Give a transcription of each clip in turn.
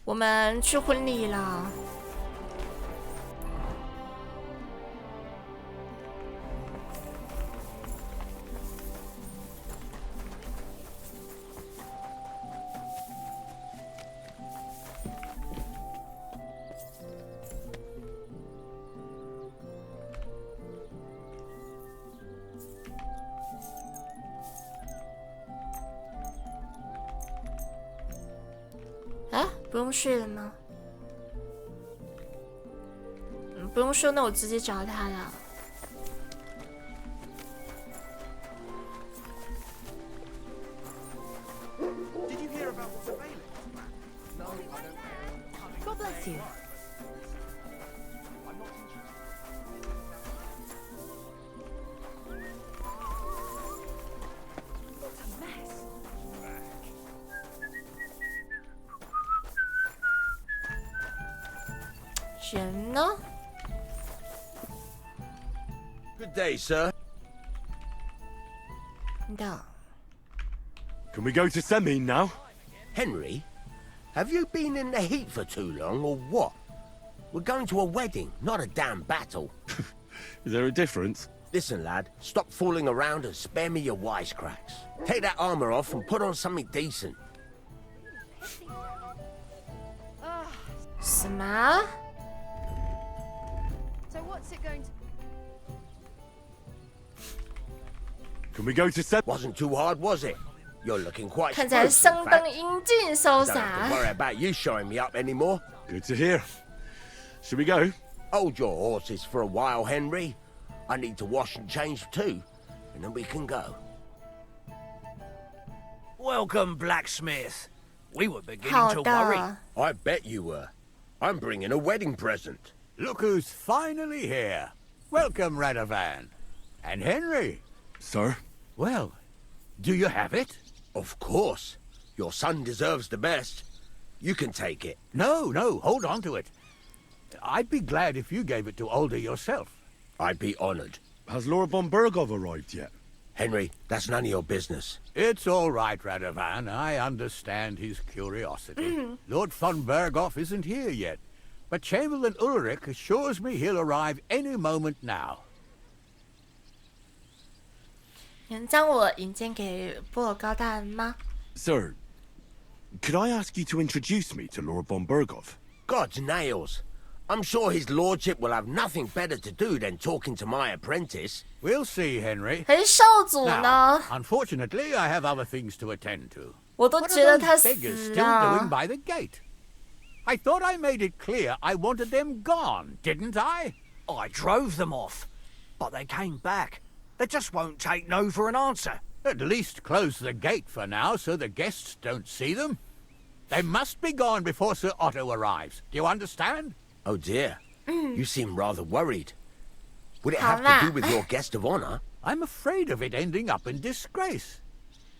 我们去婚礼了。不用睡了吗？不用睡，那我直接找他了。God bless you. 人呢 Good day, sir. No. Can we go to Semin now? Henry, have you been in the heat for too long, or what? We're going to a wedding, not a damn battle. Is there a difference? Listen, lad, stop fooling around and spare me your wisecracks. Take that armor off and put on something decent. 什么？ So what's it going to... Can we go to Semin? Wasn't too hard, was it? You're looking quite 看起来 spruce, 相 in 当 fact. 英俊潇 Don't have to 洒。 worry about you showing me up anymore. Good to hear. Should we go? Hold your horses for a while, Henry. I need to wash and change too, and then we can go. Welcome, blacksmith. We were beginning 好 to worry. 的， I bet you were. I'm bringing a wedding present. Look who's finally here. Welcome, Radovan. And Henry. Sir? Well, do you have it? Of course. Your son deserves the best. You can take it. No, hold on to it. I'd be glad if you gave it to Older yourself. I'd be honored. Has Laura von Bergov arrived yet? Henry, that's none of your business. It's all right, Radovan. I understand his curiosity. Lord von Berghoff isn't here yet, but Chamberlain Ulrich assures me he'll arrive any moment now. 你能将我引荐给波尔高大人吗？ Sir, could I ask you to introduce me to Laura von Bergov? God's nails. I'm sure his lordship will have nothing better to do than talking to my apprentice. We'll see, Henry. 还是少主 Now, 呢？ unfortunately, I have other things to attend to. 我都 What 觉 are 得他 those 死 beggars still doing 了。 by the gate? I thought I made it clear I wanted them gone, didn't I? I drove them off, but they came back. They just won't take no for an answer. At least close the gate for now so the guests don't see them. They must be gone before Sir Otto arrives. Do you understand? Oh dear. You seem rather worried. Would it 好 have 啦 to do with your guest of honor? I'm afraid of it ending up in disgrace.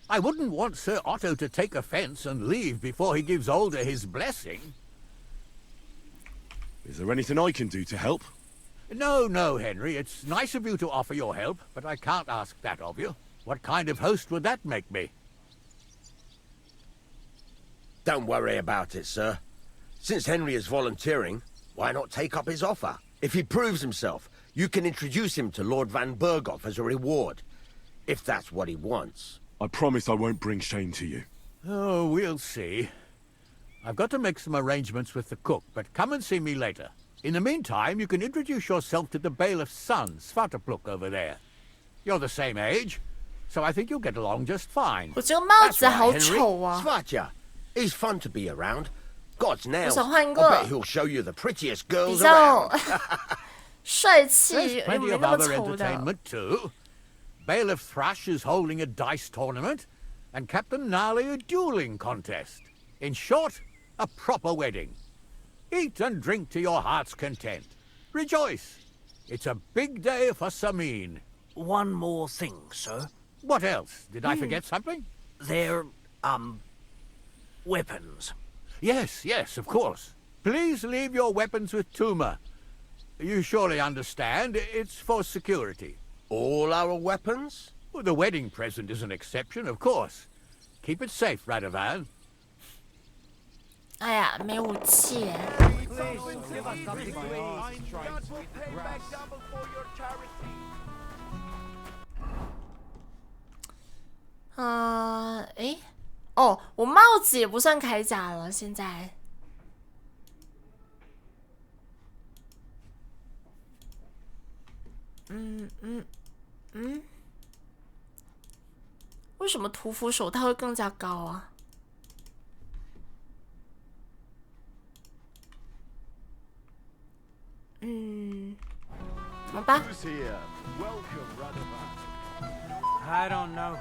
I wouldn't want Sir Otto to take offense and leave before he gives Older his blessing. Is there anything I can do to help? No, Henry. It's nice of you to offer your help, but I can't ask that of you. What kind of host would that make me? Don't worry about it, sir. Since Henry is volunteering, why not take up his offer? If he proves himself, you can introduce him to Lord Van Berghoff as a reward. If that's what he wants. I promise I won't bring shame to you. Oh, we'll see. I've got to make some arrangements with the cook, but come and see me later. In the meantime, you can introduce yourself to the bailiff's son, Svatopluk, over there. You're the same age, so I think you'll get along just fine. 我这个帽 That's 子 right, 好 Henry. 丑啊！ Svatja. He's fun to be around. God's nails. 我想换一个。 I bet he'll show you the prettiest 比 girls 较 around. 帅气， There's 又 plenty 没 of 那么 other 丑的。 entertainment, too. Bailiff Thrush is holding a dice tournament, and Captain Gnarly a dueling contest. In short, a proper wedding. Eat and drink to your heart's content. Rejoice. It's a big day for Samin. One more thing, sir. What else? Did I forget something? They're, weapons. Yes, of course. Please leave your weapons with Tuma. You surely understand, it's for security. All our weapons? Well, the wedding present is an exception, of course. Keep it safe, Radovan. 哎呀，没武器。诶，哦，我帽子也不算铠甲了，现在。为什么屠夫手套会更加高啊？好吧。I don't know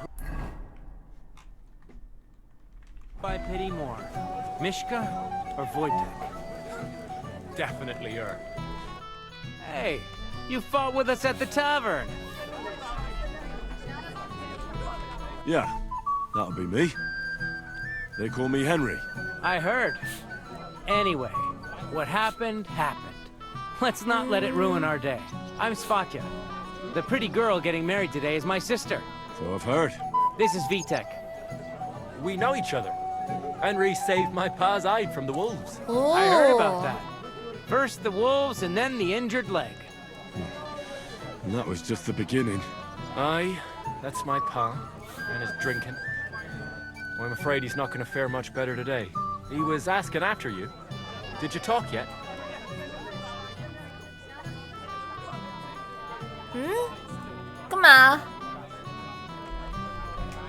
who I pity more, Mishka or Wojtek? Definitely her. Hey, you fought with us at the tavern. Yeah, that'll be me. They call me Henry. I heard. Anyway, what happened, happened. Let's not let it ruin our day. I'm Svatya. The pretty girl getting married today is my sister. So I've heard. This is Vitek. We know each other. Henry saved my pa's hide from the wolves. Oh. I heard about that. First the wolves and then the injured leg. And that was just the beginning. Aye, that's my pa, and his drinking. Well, I'm afraid he's not going to fare much better today. He was asking after you. Did you talk yet? 干嘛？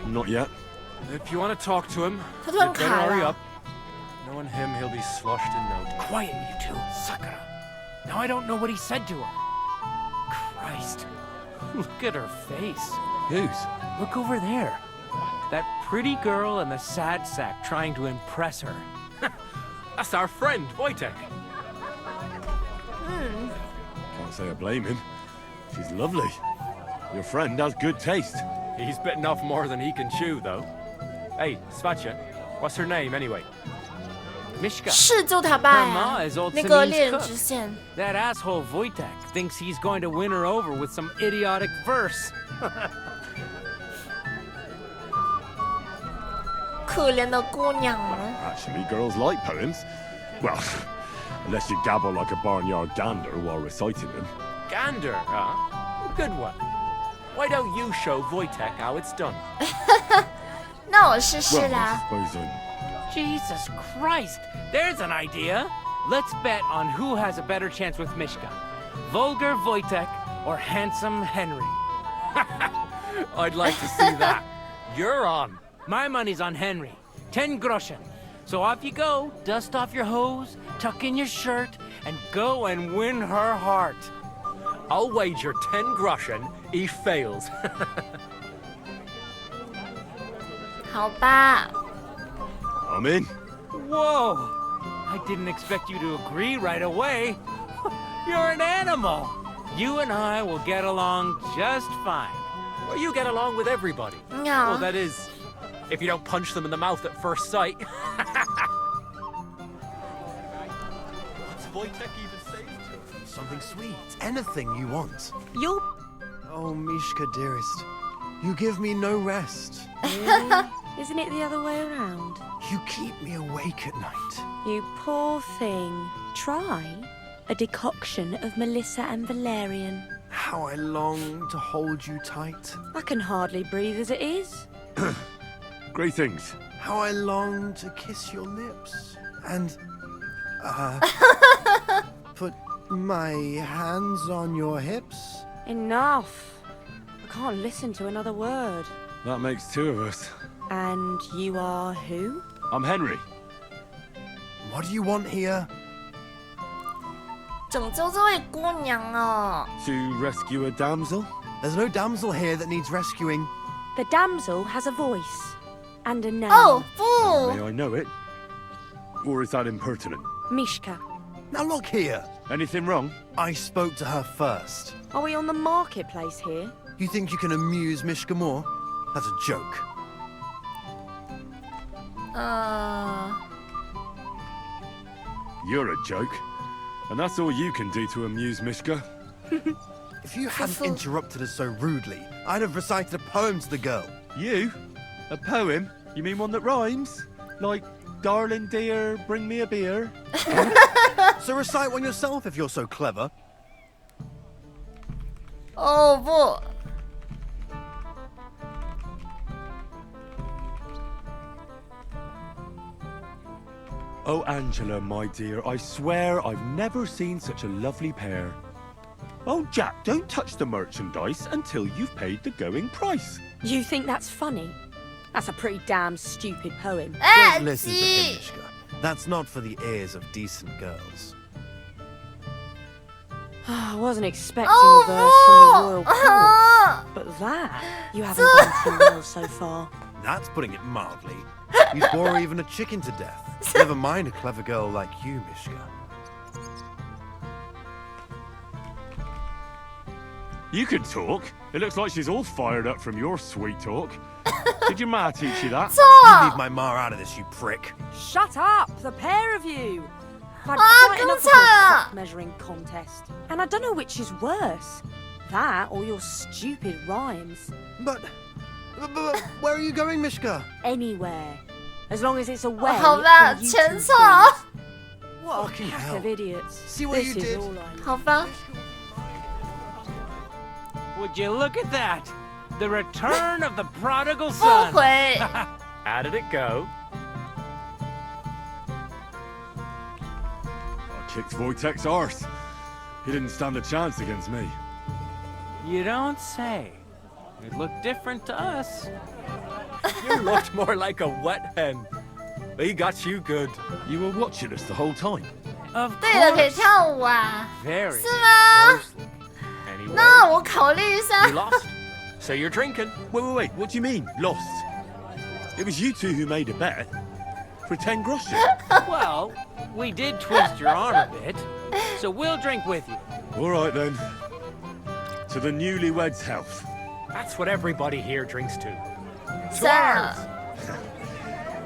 Not yet. If you want to talk to him, 他突然 you 卡 better hurry 了 up.。Knowing him, he'll be sloshed in no time. Quiet, you two. Sakura. Now I don't know what he said to her. Christ. Look at her face. Whose? Look over there. That pretty girl and the sad sack trying to impress her. That's our friend, Wojtek. Can't say I blame him. She's lovely. Your friend has good taste. He's bitten off more than he can chew, though. Hey, Svatya, what's her name, anyway? Mishka. 是就他爸 Her ma 呀 is old， 那个 Sanin's 猎人 cook. 之线。 That asshole Wojtek thinks he's going to win her over with some idiotic verse. 可怜的姑娘啊。 Actually, girls like poems. Well, unless you gabble like a barnyard gander while reciting them. Gander, huh? Good one. Why don't you show Wojtek how it's done? 那我试试 Well, I 啦。 suppose Jesus Christ, there's an idea. Let's bet on who has a better chance with Mishka. Vulgar Wojtek or handsome Henry. I'd like to see that. You're on. My money's on Henry. 10 groschen. So off you go, dust off your hose, tuck in your shirt, and go and win her heart. I'll wager 10 groschen he fails. 好吧。 I'm in. Whoa! I didn't expect you to agree right away. You're an animal. You and I will get along just fine. Well, you get along with everybody. Yeah. Well, that is, if you don't punch them in the mouth at first sight. What's Wojtek even saying to her? Something sweet. Anything you want. You're Oh, Mishka, dearest. You give me no rest. Isn't it the other way around? You keep me awake at night. You poor thing. Try a decoction of Melissa and Valerian. How I long to hold you tight. I can hardly breathe as it is. Greetings. How I long to kiss your lips. And, put my hands on your hips. Enough. I can't listen to another word. That makes two of us. And you are who? I'm Henry. What do you want here? 拯救这位姑娘哦。 To rescue a damsel? There's no damsel here that needs rescuing. The damsel has a voice and a name. 哦不， May I know it? Or is that impertinent? Mishka. Now look here. Anything wrong? I spoke to her first. Are we on the marketplace here? You think you can amuse Mishka more? That's a joke. You're a joke. And that's all you can do to amuse Mishka? If you hadn't interrupted us so rudely, I'd have recited a poem to the girl. You? A poem? You mean one that rhymes? Like Darling dear, bring me a beer. So recite one yourself if you're so clever. 哦不， Oh, Angela, my dear, I swear I've never seen such a lovely pair. Oh, Jack, don't touch the merchandise until you've paid the going price. You think that's funny? That's a pretty damn stupid poem. Eh, Don't listen to him, gee. Mishka. That's not for the ears of decent girls. I wasn't expecting a verse from the royal court, Oh, but that you haven't done too well so far. That's putting it mildly. You'd bore even a chicken to death. Never mind a clever girl like you, Mishka. You can talk. It looks like she's all fired up from your sweet talk. Did your ma teach you that? You leave my ma out of this, you prick. Shut up, the pair of you! I've had Ah, quite enough of 更惨 your 了 cock measuring contest, and I don't know which is worse. That or your stupid rhymes. But where are you going, Mishka? Anywhere. As long as it's away 好吧， from you 全 two 错， fools. What a Fucking pack hell. of idiots. See what This you is did? all I know. 好吧， Would you look at that? The return of the prodigal 不 son. 回， How did it go? I kicked Wojtek's arse. He didn't stand a chance against me. You don't say. It looked different to us. You looked more like a wet hen. He got you good. You were watching us the whole time. Of 对了，可以 course. 跳舞啊， Very 是吗？ closely. Anyway, 那我考虑一下 you。lost. So you're drinking. Wait. What do you mean, lost? It was you two who made a bet. For 10 groschen. Well, we did twist your arm a bit, so we'll drink with you. All right, then. To the newlyweds' health. That's what everybody here drinks to. 算了，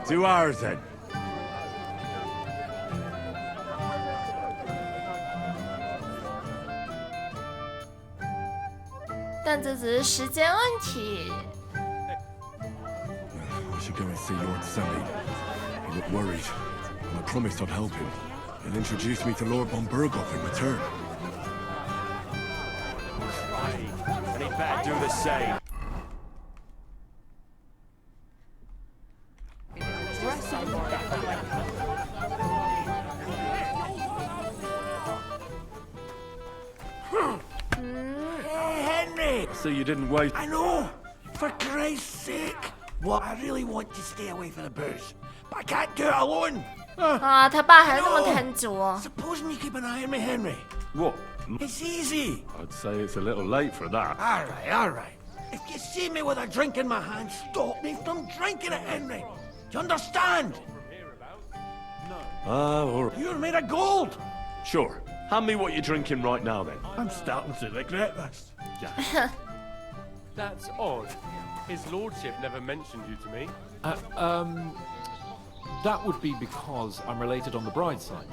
To ours, then. 但这只是时间问题。 I should go and see Lord Selly. He looked worried, and I promised I'd help him. He'll introduce me to Lord von Berghoff in return. And he better do the same. Hey, Henry! So you didn't wait. I know! For Christ's sake! What? I really want to stay away from the booze, but I can't do it alone! 啊，他爸还那么贪足哦。 Supposing you keep an eye on me, Henry. What? It's easy. I'd say it's a little late for that. Alright. If you see me with a drink in my hand, stop me from drinking it, Henry. Do you understand? All right. You're made of gold. Sure. Hand me what you're drinking right now, then. I'm starting to regret this. That's odd. His lordship never mentioned you to me. That would be because I'm related on the bride's side.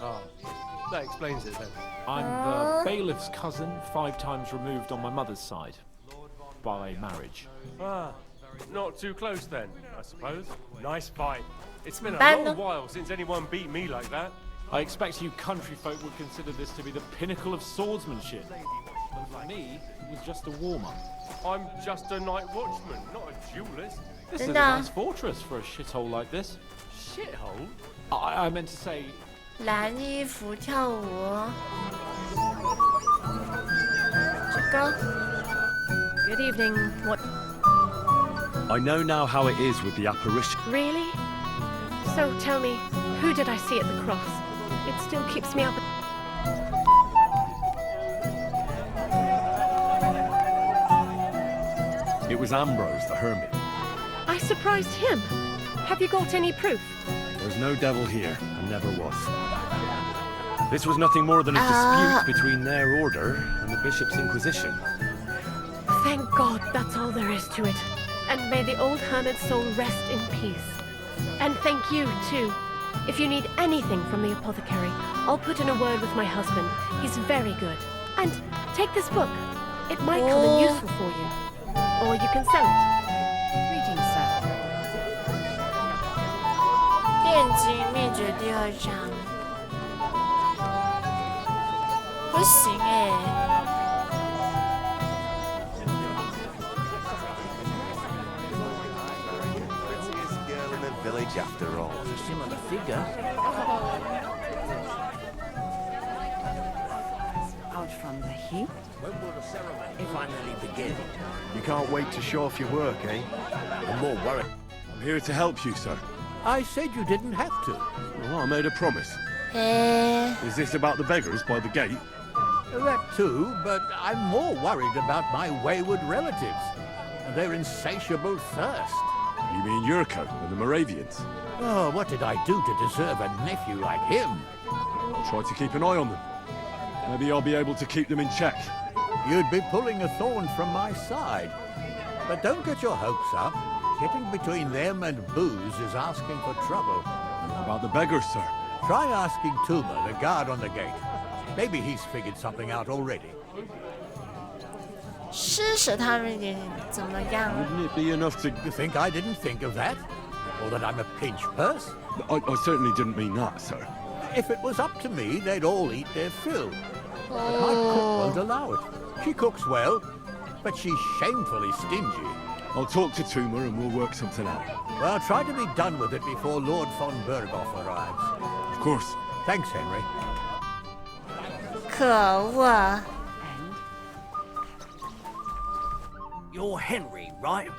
Ah, that explains it then. I'm the bailiff's cousin, 5 times removed on my mother's side. By marriage. Ah, not too close then, I suppose. Nice fight. It's been a Bad long no- while since anyone beat me like that. I expect you country folk would consider this to be the pinnacle of swordsmanship. And for me, it was just a warm-up. I'm just a night watchman, not a duelist. This is a No. nice fortress for a shithole like this. Shithole? I meant to say, 蓝衣服跳舞，这个 Good evening. What? I know now how it is with the apparition. Really? So tell me, who did I see at the cross? It still keeps me up. It was Ambrose, the hermit. I surprised him. Have you got any proof? There's no devil here, and never was. This was nothing more than a dispute between their order and the bishop's inquisition. Thank God that's all there is to it. And may the old hermit's soul rest in peace. And thank you, too. If you need anything from the apothecary, I'll put in a word with my husband. He's very good. And take this book. It might come in useful for you. Or you can sell it. Greetings, sir. 电炼金灭绝第2章，不行哎。Village after all. A similar figure. Out from the heat. When will the ceremony finally begin? You can't wait to show off your work, eh? I'm more worried. I'm here to help you, sir. I said you didn't have to. Well, I made a promise. 哎， Is this about the beggars by the gate? That too, but I'm more worried about my wayward relatives and their insatiable thirst. You mean Yurko and the Moravians? Oh, what did I do to deserve a nephew like him? I'll try to keep an eye on them. Maybe I'll be able to keep them in check. You'd be pulling a thorn from my side. But don't get your hopes up. Getting between them and booze is asking for trouble. What about the beggars, sir? Try asking Tuma, the guard on the gate. Maybe he's figured something out already. 施舍他们一点怎么样？ Wouldn't it be enough to... You think I didn't think of that? Or that I'm a pinch purse? I certainly didn't mean that, sir. If it was up to me, they'd all eat their fill. But my cook won't allow it. She cooks well, but she's shamefully stingy. I'll talk to Tuma and we'll work something out. Well, try to be done with it before Lord von Berghoff arrives. Of course. Thanks, Henry. 可恶！ You're Henry, right?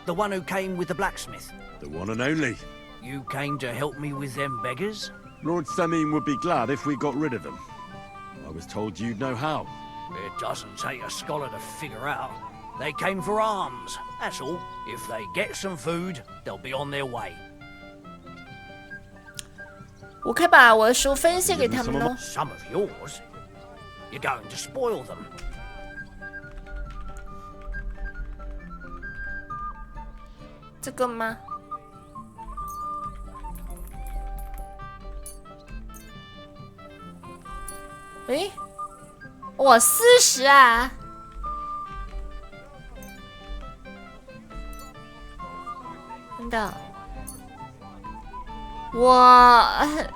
The one who came with the blacksmith. The one and only. You came to help me with them beggars? Lord Samim would be glad if we got rid of them. I was told you'd know how. It doesn't take a scholar to figure out. They came for alms, that's all. If they get some food, they'll be on their way. 我可以把我的书分析给他们喽。 Some of yours? You're going to spoil them. 这个吗？诶，我40啊！真的，我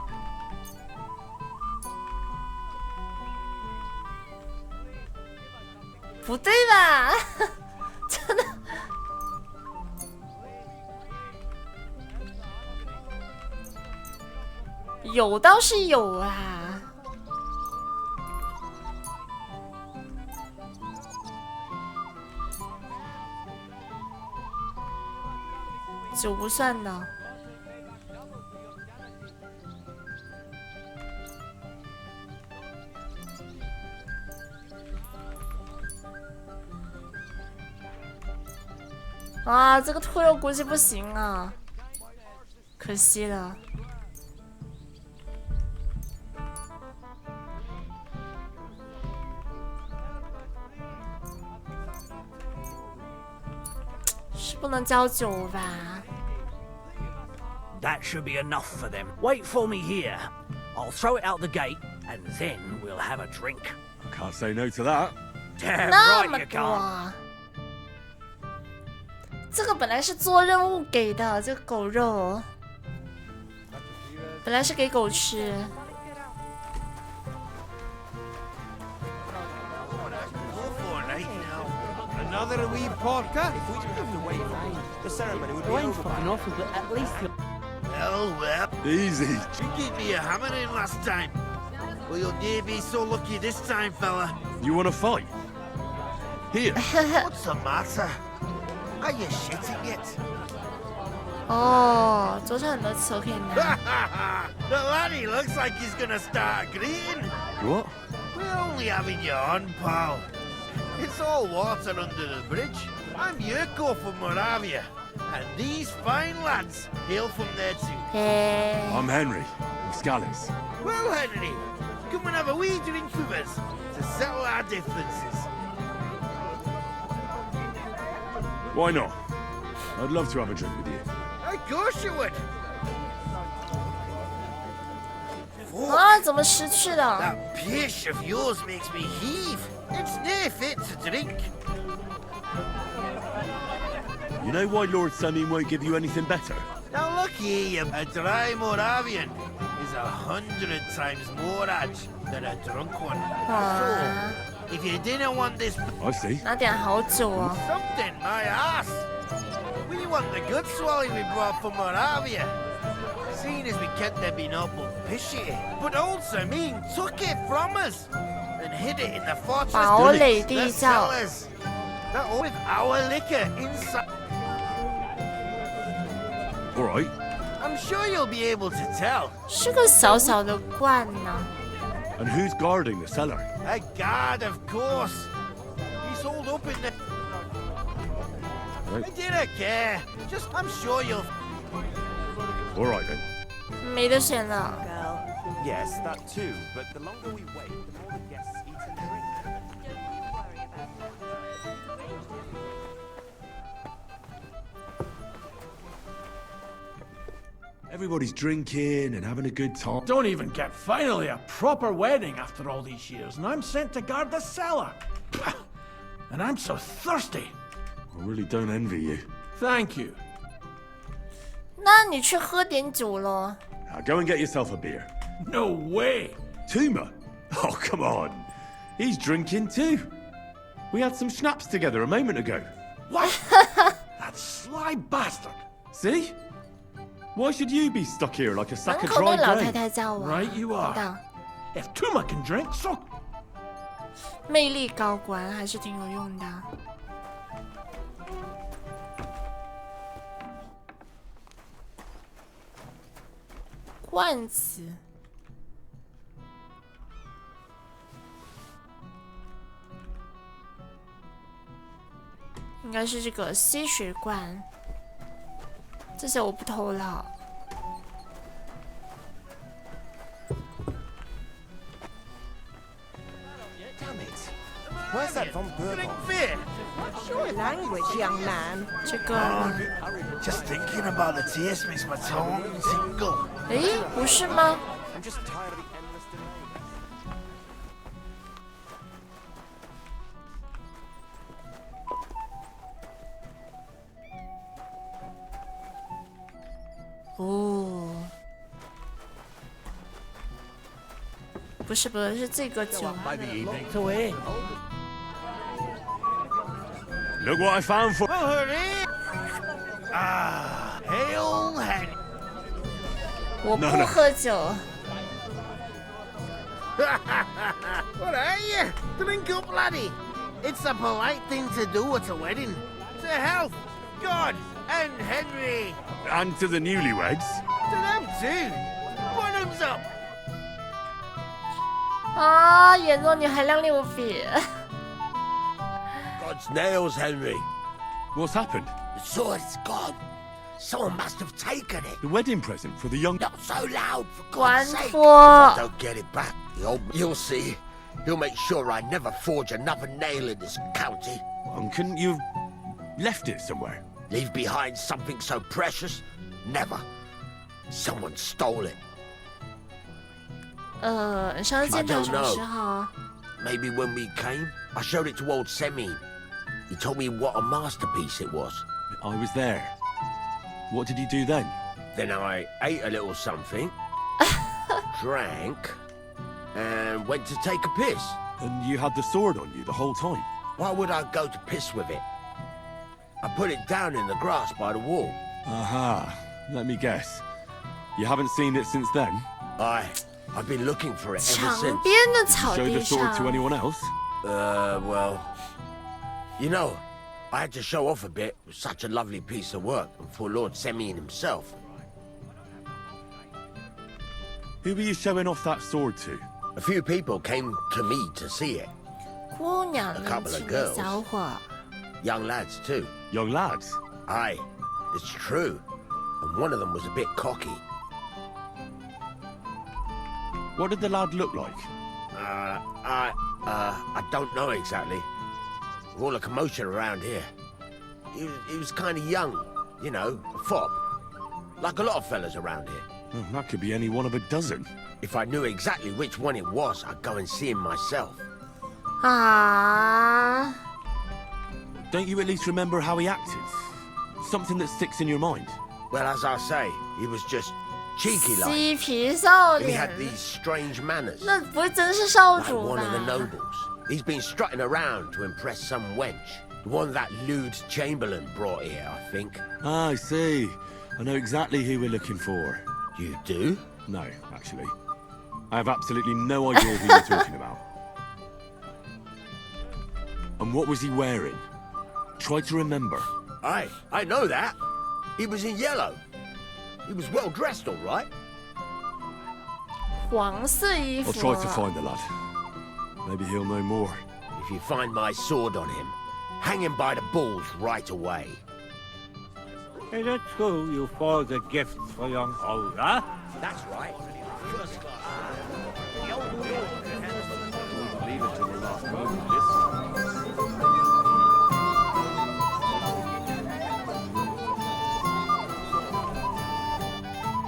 不对吧？真的。 有倒是有啊，酒不算的。啊，这个兔肉估计不行啊，可惜了。 不能交酒吧 That should be enough for them. Wait for me here. I'll throw it out the gate, and then we'll have a drink. I can't say no to that. Damn 那 right 么 you 多 can't. 这个本来是做任务给的，这个狗肉本来是给狗吃。 Another wee porker? The ceremony would be over by now. But at least Well, Easy. you gave me a hammering last time. Will your day be so lucky this time, fella? You want to fight? Here. What's the matter? Are you shitting it? 哦，桌上很多球可以拿。 The laddie looks like he's gonna start agreeing. What? We're only having you on, pal. It's all water under the bridge. I'm Yurko from Moravia, and these fine lads hail from there too. I'm Henry, from Scallis. Well, Henry, come and have a wee drink with us to settle our differences. Why not? I'd love to have a drink with you. Of course you would. 啊，怎么失去了？ That pish of yours makes me heave. It's nae fit to drink. You know why Lord Samim won't give you anything better? Now look here, a dry Moravian is 100 times more edge than a drunk one. So, if you didn't want this, I see. 拿点好酒哦。 something, my ass. We want the good swally we brought from Moravia. Seeing as we kept there being up fishy, but also mean took it from us and hid it in the fortress. 堡垒地 The 窖。 cellars. That all with our liquor inside. All right. I'm sure you'll be able to tell. 是个小小的罐呢。 And who's guarding the cellar? A guard, of course. He's holed up in the. Right. I didn't care. Just, I'm sure you'll. All right then. 没得选了。 Yes, that too. But the longer we wait, the more the guests eat and drink. Everybody's drinking and having a good time. Don't even get finally a proper wedding after all these years, and I'm sent to guard the cellar. And I'm so thirsty. I really don't envy you. Thank you. 那你去喝点酒咯。 Now go and get yourself a beer. No way. Tuma? Oh, come on. He's drinking too. We had some schnapps together a moment ago. What? That sly bastard. See? Why should you be stuck here like a 门 sack of 口那 dry 老太 grain? 太叫我。 Right you 等 are. 等， If Tuma can drink, so 魅力高官还是挺有用的。罐子。应该是这个吸水罐，这些我不偷了。 Damn it. Where's that von Burghoff? What's your language, young man? 这个吗？ Just thinking about the taste makes my tongue tingle. 诶，不是吗？ I'm just tired of the endless delays. 哦，不是，是这个酒。 By the evening. Look what I found for. Ah, hail Henry. 我不喝酒。 What are you? Drink up, laddie. It's a polite thing to do at a wedding. To health, God, and Henry. And to the newlyweds. To them too. Bottoms up. 啊，眼中女还亮丽无比。 God's nails, Henry. What's happened? The sword's gone. Someone must have taken it. The wedding present for the young... Not so loud, for 关 God's sake. 脱。 Don't get it back. You'll see. He'll make sure I never forge another nail in this county. Couldn't you have left it somewhere? Leave behind something so precious? Never. Someone stole it. 上次见到什么时候？ Maybe when we came, I showed it to old Semine. He told me what a masterpiece it was. I was there. What did you do then? Then I ate a little something, drank, and went to take a piss. And you had the sword on you the whole time? Why would I go to piss with it? I put it down in the grass by the wall. Aha. Let me guess. You haven't seen it since then? I've been looking for it ever 场 since. 边的草 Show 地 the sword to 上。 anyone else? Well, you know, I had to show off a bit with such a lovely piece of work and for Lord Semyon himself. Who were you showing off that sword to? A few people came to me to see it. 姑娘 A 年 couple 轻 of 的 girls. 小伙， Young lads, too. Young lads? Aye, it's true. And one of them was a bit cocky. What did the lad look like? I don't know exactly. With all the commotion around here. He was kind of young, you know, a fop. Like a lot of fellas around here. Oh, that could be any one of a dozen. If I knew exactly which one it was, I'd go and see him myself. 啊， Don't you at least remember how he acted? Something that sticks in your mind? Well, as I say, he was just cheeky like. 嬉皮笑 And he 脸 had these strange manners. 那不会真是少 Like 主 one of the 吧？ nobles. He's been strutting around to impress some wench. The one that lewd Chamberlain brought here, I think. Ah, I see. I know exactly who we're looking for. You do? No, actually. I have absolutely no idea who you're talking about. And what was he wearing? Try to remember. I know that. He was in yellow. He was well dressed, all right. 黄色衣 I'll 服 try to find the lad. Maybe he'll know more. If you find my sword on him, hang him by the balls right away. Is it true you forged a gift for young Olga? That's right. First class. Leave it till the last moment, this.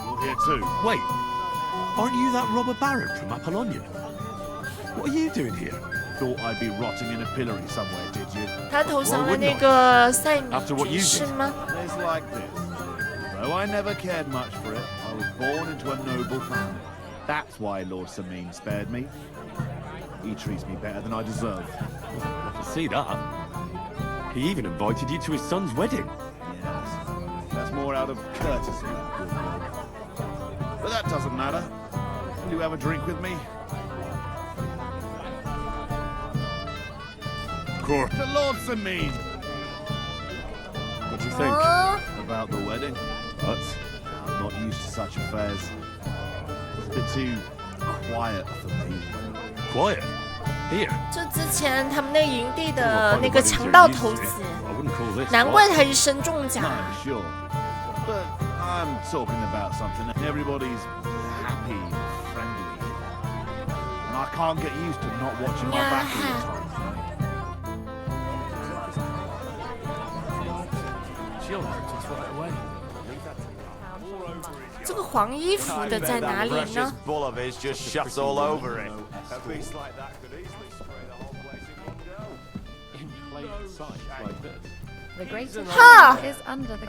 You're here too. Wait, aren't you that robber baron from Apollonia? What are you doing here? Thought I'd be rotting in a pillory somewhere, did you? 他投降了那个塞米 After what 爵 you 士 did. 吗？ It's like this. Though I never cared much for it, I was born into a noble family. That's why Lord Sameen spared me. He treats me better than I deserve. I can see that. He even invited you to his son's wedding. Yes. That's more out of courtesy than goodwill. But that doesn't matter. Will you have a drink with me? Cor, To Lord Sameen! what do you think? About the wedding? What? I'm not used to such affairs. It's a bit too quiet for me. Quiet. Here. 就之前他们那个营地的那个强盗头子， I wouldn't call this. 难怪他一身重甲。 No, sure. But I'm talking about something. Everybody's happy, friendly. And I can't get used to not watching my back all the time. 这个黄衣服的在哪里呢？ bull of his just shuts all over it. A beast like that could easily spray the whole place in one go. In plain sight like this. The greatest Ha! is under the...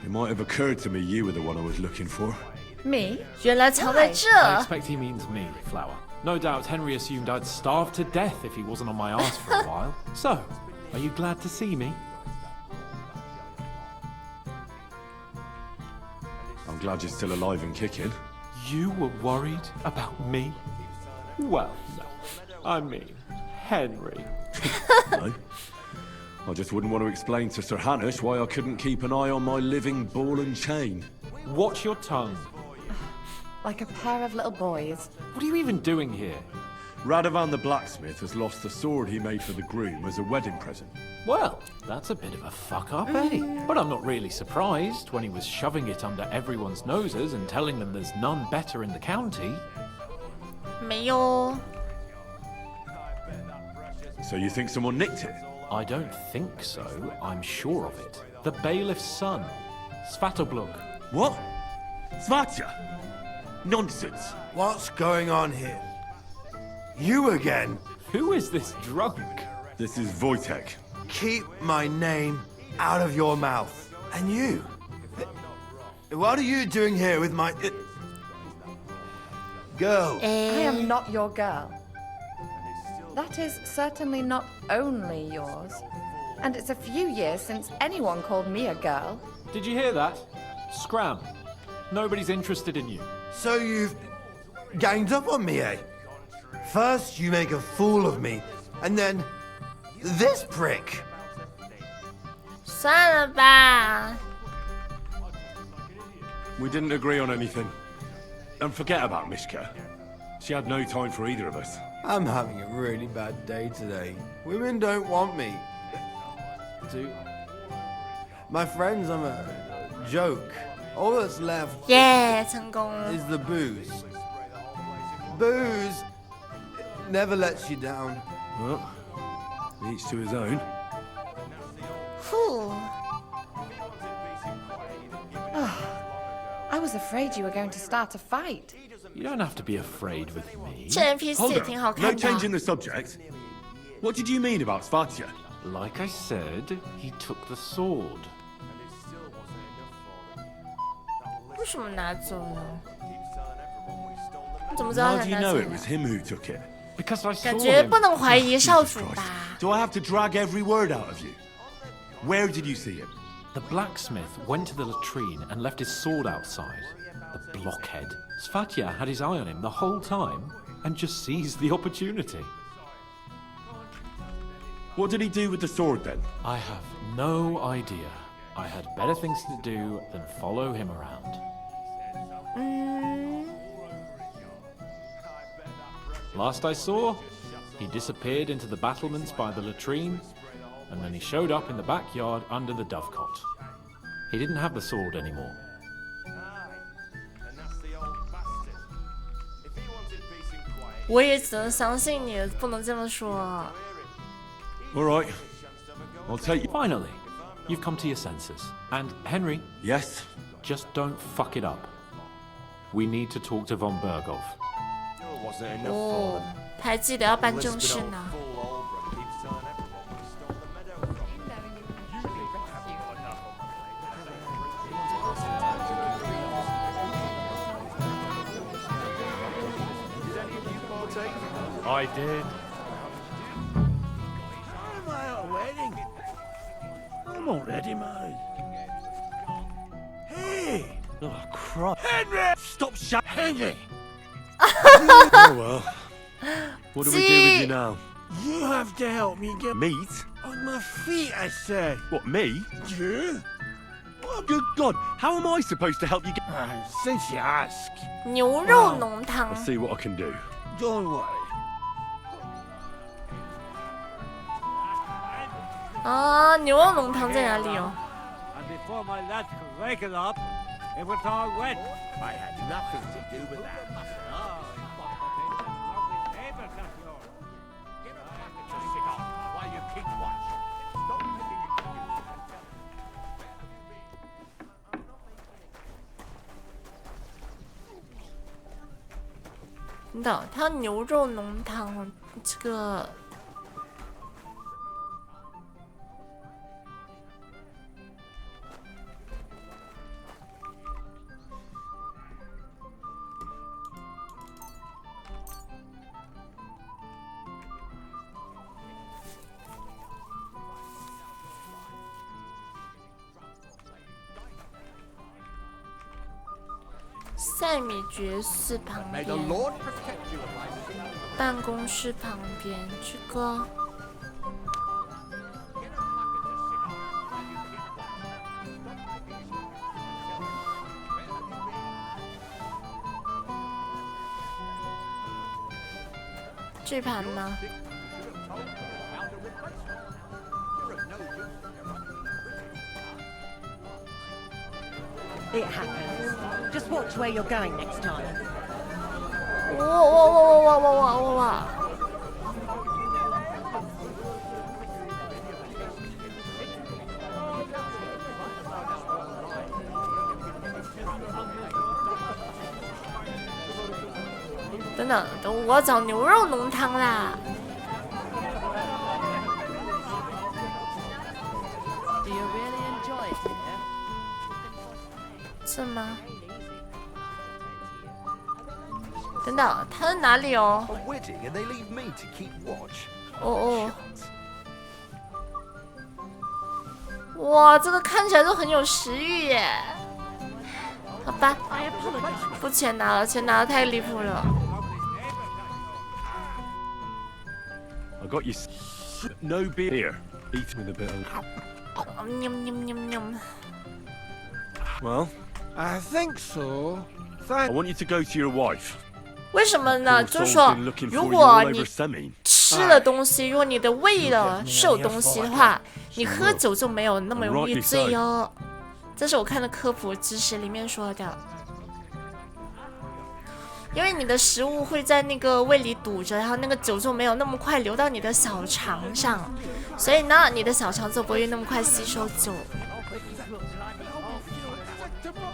It might have occurred to me you were the one I was looking for. Me? 原来藏在这。 I expect he means me, Flower. No doubt Henry assumed I'd starve to death if he wasn't on my arse for a while. So, are you glad to see me? I'm glad you're still alive and kicking. You were worried about me? Well, no. I mean, Henry. No. I just wouldn't want to explain to Sir Hanush why I couldn't keep an eye on my living ball and chain. Watch your tongue. Like a pair of little boys. What are you even doing here? Radovan the blacksmith has lost the sword he made for the groom as a wedding present. Well, that's a bit of a fuck up, eh? But I'm not really surprised when he was shoving it under everyone's noses and telling them there's none better in the county. 没有。 So you think someone nicked it? I don't think so. I'm sure of it. The bailiff's son, Svatobluk. What? Svatya? Nonsense. What's going on here? You again? Who is this drunk? This is Wojtek. Keep my name out of your mouth. And you? What are you doing here with my... girl? I am not your girl. That is certainly not only yours. And it's a few years since anyone called me a girl. Did you hear that? Scram. Nobody's interested in you. So you've ganged up on me, eh? First you make a fool of me, and then this prick. 算了吧。 We didn't agree on anything. And forget about Mishka. She had no time for either of us. I'm having a really bad day today. Women don't want me. My friends, I'm a joke. All that's left 耶，成功。 is the booze. Booze never lets you down. Well, each to his own. 呼。 I was afraid you were going to start a fight. You don't have to be afraid with me. 这 NPC 也挺好 No 看的。 change in the subject. What did you mean about Svatya? Like I said, he took the sword. 为什么拿走了？你怎么知道 How 他 do you 拿 know 走 it was 了？ him who took it? Because I saw 感觉 him. 不能怀疑少主吧？ Do I have to drag every word out of you? Where did you see him? The blacksmith went to the latrine and left his sword outside. The blockhead. Svatya had his eye on him the whole time and just seized the opportunity. What did he do with the sword then? I have no idea. I had better things to do than follow him around. Last I saw, he disappeared into the battlements by the latrine, and then he showed up in the backyard under the dovecot. He didn't have the sword anymore. 我也只能相信你，不能这么说。 All right. I'll take you. Finally, you've come to your senses. And Henry. Yes? Just don't fuck it up. We need to talk to von Berghoff. 哦，他还记得要办正事呢。 I did. Am I at a wedding? I'm already married. Hey! Oh, crap. Henry! Stop shouting. Henry! Oh, well. What do we do with you now? You have to help me get Meat? on my feet, I said. What, me? Yeah? Oh, good God. How am I supposed to help you get... Since you ask. 牛肉浓汤。 I'll see what I can do. Don't worry. 啊，牛肉浓汤在哪里哦？ And before my lads could wake it up, it was all wet. I had nothing to do with that. While you keep watch. Stop picking it. 等等，它牛肉浓汤这个。 塞米爵士旁边，办公室旁边，这个这盘吗？ It happens. Just watch where you're going next time. 哇！等等，我要找牛肉浓汤啦！ Do you really enjoy it here? 是吗？等等，它在哪里哦？ A wedding and they leave me to keep watch. 哦哦，哇，这个看起来都很有食欲耶。好吧，不钱拿了，钱拿的太离谱了。 I got you. No beer here. Eat with a bit of. 喵喵喵喵。 Well, I think so. I want you to go to your wife. 为什么呢？就是说，如果你吃了东西，如果你的胃了是有东西的话，你喝酒就没有那么容易醉哦。这是我看的科普知识里面说的。因为你的食物会在那个胃里堵着，然后那个酒就没有那么快流到你的小肠上，所以呢，你的小肠就不会那么快吸收酒。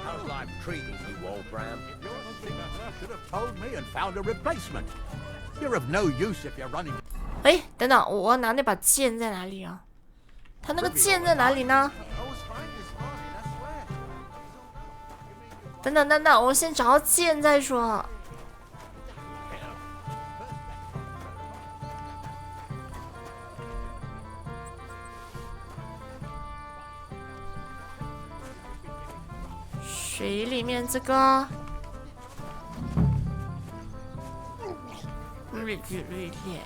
How's life treating you, old Bram? Should have told me and found a replacement. You're of no use if you're running. 哎，等等，我要拿那把剑在哪里啊？他那个剑在哪里呢？等等等等，我先找到剑再说。水里面这个绿叶。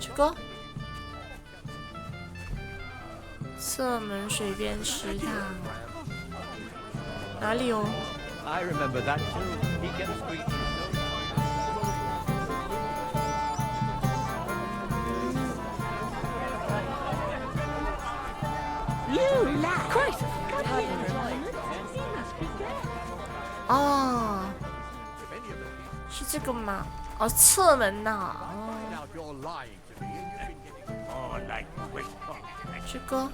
这个侧门水边池塘哪里哦？ I remember that too. He kept screeching. You laugh. Christ! 哦，是这个吗？哦，侧门呐。这个，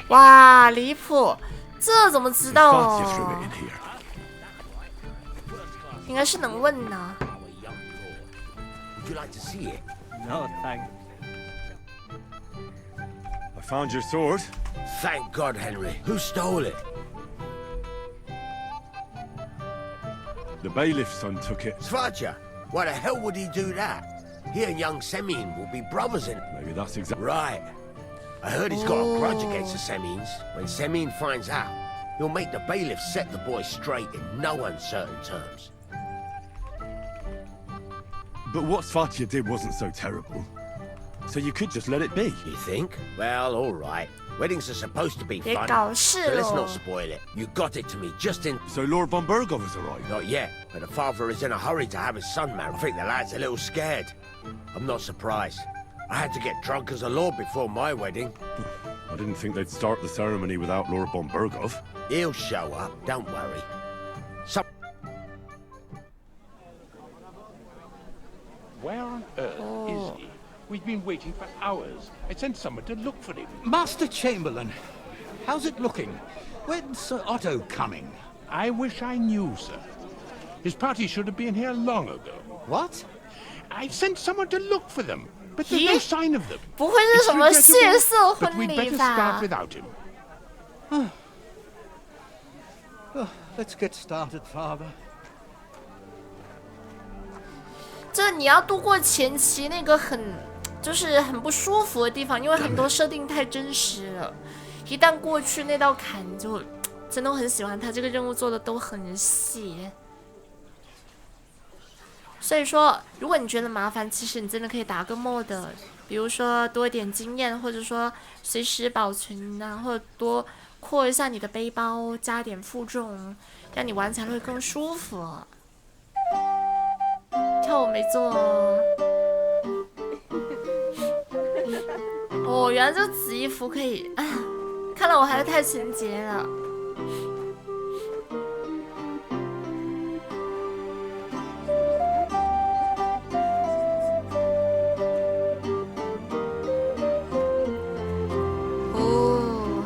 哇，离谱！这怎么知道哦？应该是能问呐。 Would you like to see it? No, thanks. I found your sword. Thank God, Henry. Who stole it? The bailiff's son took it. Svaja. Why the hell would he do that? He and young Semyon will be brothers in... Maybe that's exactly... Right. I heard he's got a grudge against the Semyons. When Semyon finds out, he'll make the bailiff set the boy straight in no uncertain terms. But what Svatya did wasn't so terrible. So you could just let it be. You think? Well, all right. Weddings are supposed to be fun, so let's not spoil it. You got it to me just in... So Lord von Bergov has arrived? Not yet, but the father is in a hurry to have his son married. I think the lad's a little scared. I'm not surprised. I had to get drunk as a lord before my wedding. I didn't think they'd start the ceremony without Lord von Bergov. He'll show up, don't worry. Where on earth is he? We've been waiting for hours. I sent someone to look for him. Master Chamberlain, how's it looking? When's Sir Otto coming? I wish I knew, sir. His party should have been here long ago. What? I sent someone to look for them, but there's no sign of them. 不会是什么谢色婚 But we'd 礼 better 吧 start without him. Let's get started, Father. 这你要度过前期那个就是很不舒服的地方，因为很多设定太真实了。一旦过去那道坎，就真的很喜欢他这个任务做的都很细。所以说，如果你觉得麻烦，其实你真的可以打个 mod， 比如说多一点经验，或者说随时保存啊，或者多扩一下你的背包，加点负重，让你玩起来会更舒服。跳舞没做哦。哦，原来这紫衣服可以，啊，看来我还是太纯洁了。哦，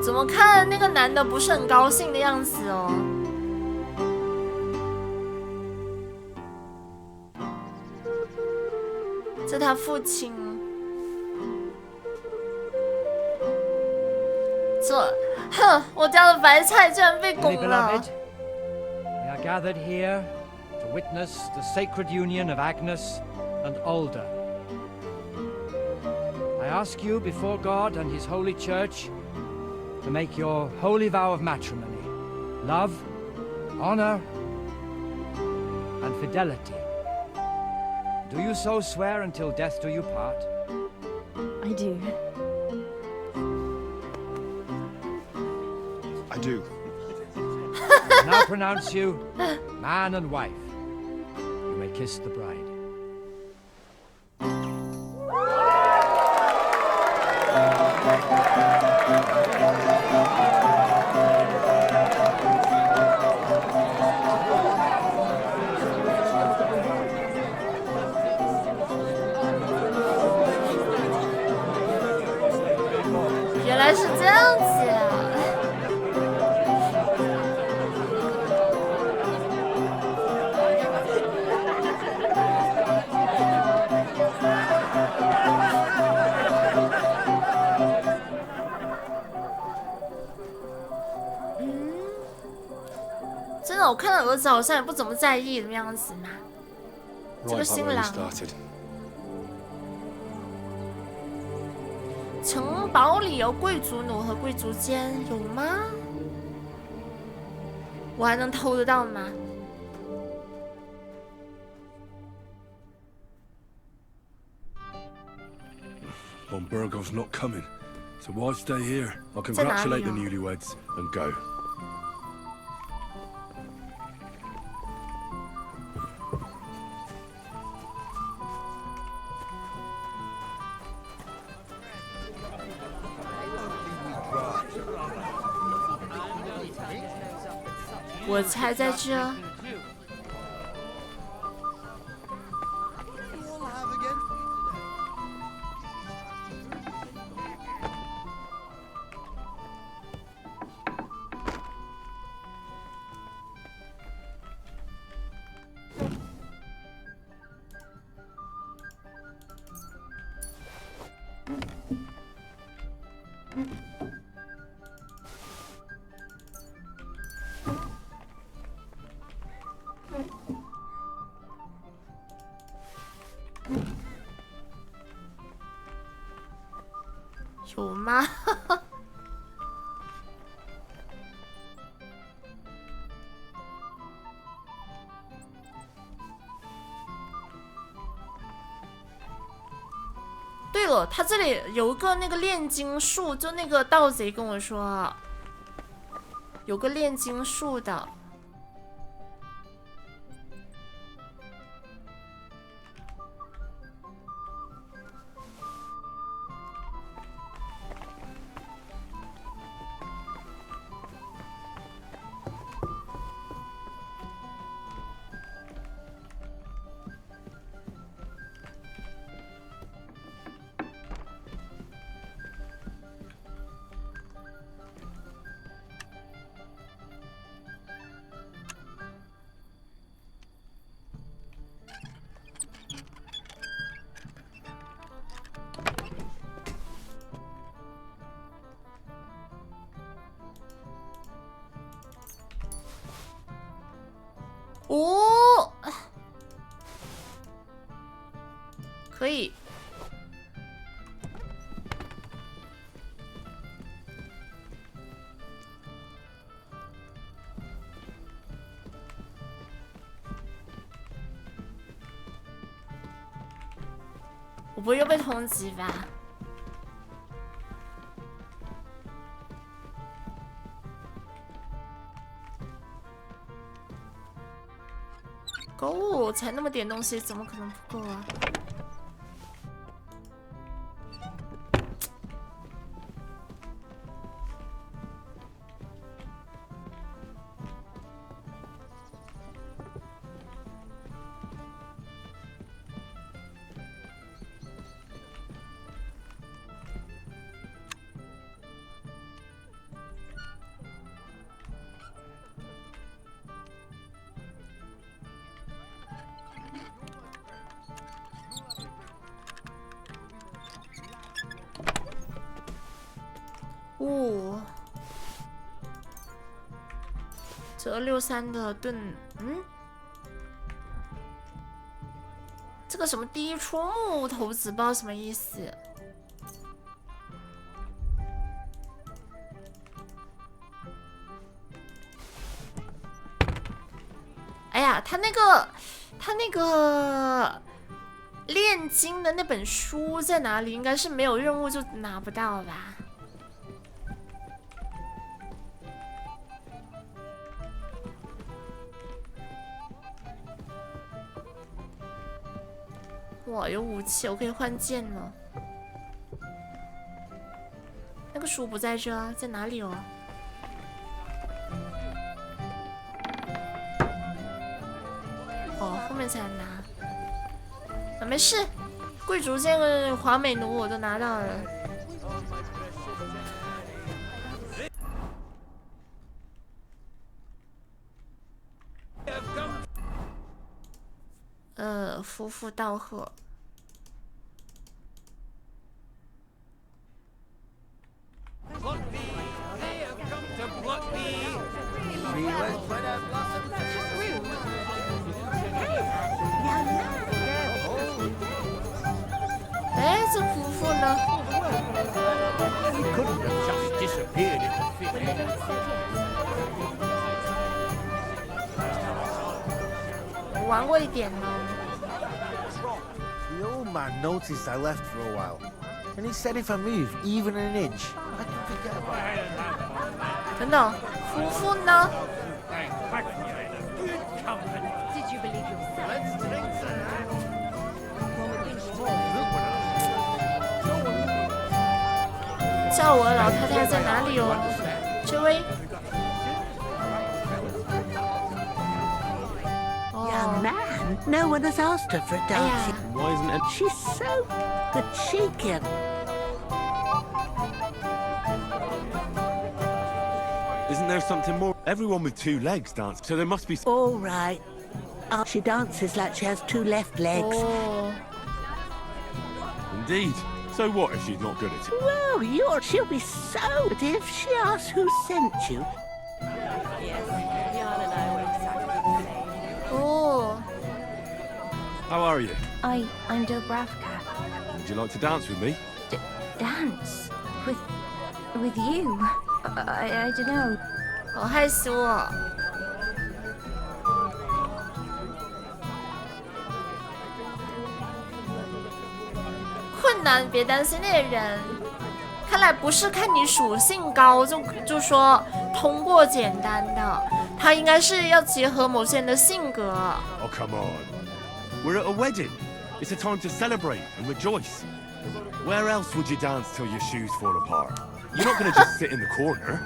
怎么看那个男的不是很高兴的样子哦？这他父亲，哼，我家的白菜居然被拱了。 We are gathered here to witness the sacred union of Agnes and Alda. I ask you before God and His holy church to make your holy vow of matrimony, love, honor, and fidelity. Do you so swear until death do you part? I do. I do. I now pronounce you man and wife. You may kiss the bride. 原来是这样子呀！了，我看到儿子好像也不怎么在意的样子嘛。这个新郎。城堡里有贵族奴和贵族监，有吗？我还能偷得到吗？ Von Burgov's not coming, so why stay here? I'll congratulate the newlyweds and go.我猜在这。 有吗？对了，他这里有一个那个炼金术，就那个盗贼跟我说，有个炼金术的。 哦，可以。我不会又被通缉吧？ 够，才那么点东西，怎么可能不够啊？哦，折63的盾，这个什么第一出木头子不知道什么意思。哎呀，他那个炼金的那本书在哪里？应该是没有任务就拿不到吧？ 哇，有武器，我可以换剑了。那个书不在这啊，在哪里哦？哦，后面才拿。啊，没事，贵族剑跟华美奴我都拿到了。夫妇道贺。 She was but a blossom 这夫妇呢？ He couldn't have just disappeared into thin air. 我玩过一点呢。 The old man noticed I left for a while, and he said if I move even an inch, I can forget about it. 等等，夫妇呢？ Did you believe yourself? 叫我老太太在哪里哦？这位。 Young man, no one has asked her for a dance. Why isn't it? She's so good shaken. Isn't there something more? Everyone with 2 legs dance, so there must be. All right. She dances like she has 2 left legs. Oh. Indeed. So what if she's not good at it? Well, she'll be so good if she asks who sent you. Oh. How are you? I'm Dubravka. Would you like to dance with me? Dance? With you? I don't know. 好害羞哦。困难别担心，那些人看来不是看你属性高就说通过简单的，他应该是要结合某些人的性格。Oh, come on. We're at a wedding. It's a time to celebrate and rejoice. Where else would you dance till your shoes fall apart? You're not going to just sit in the corner.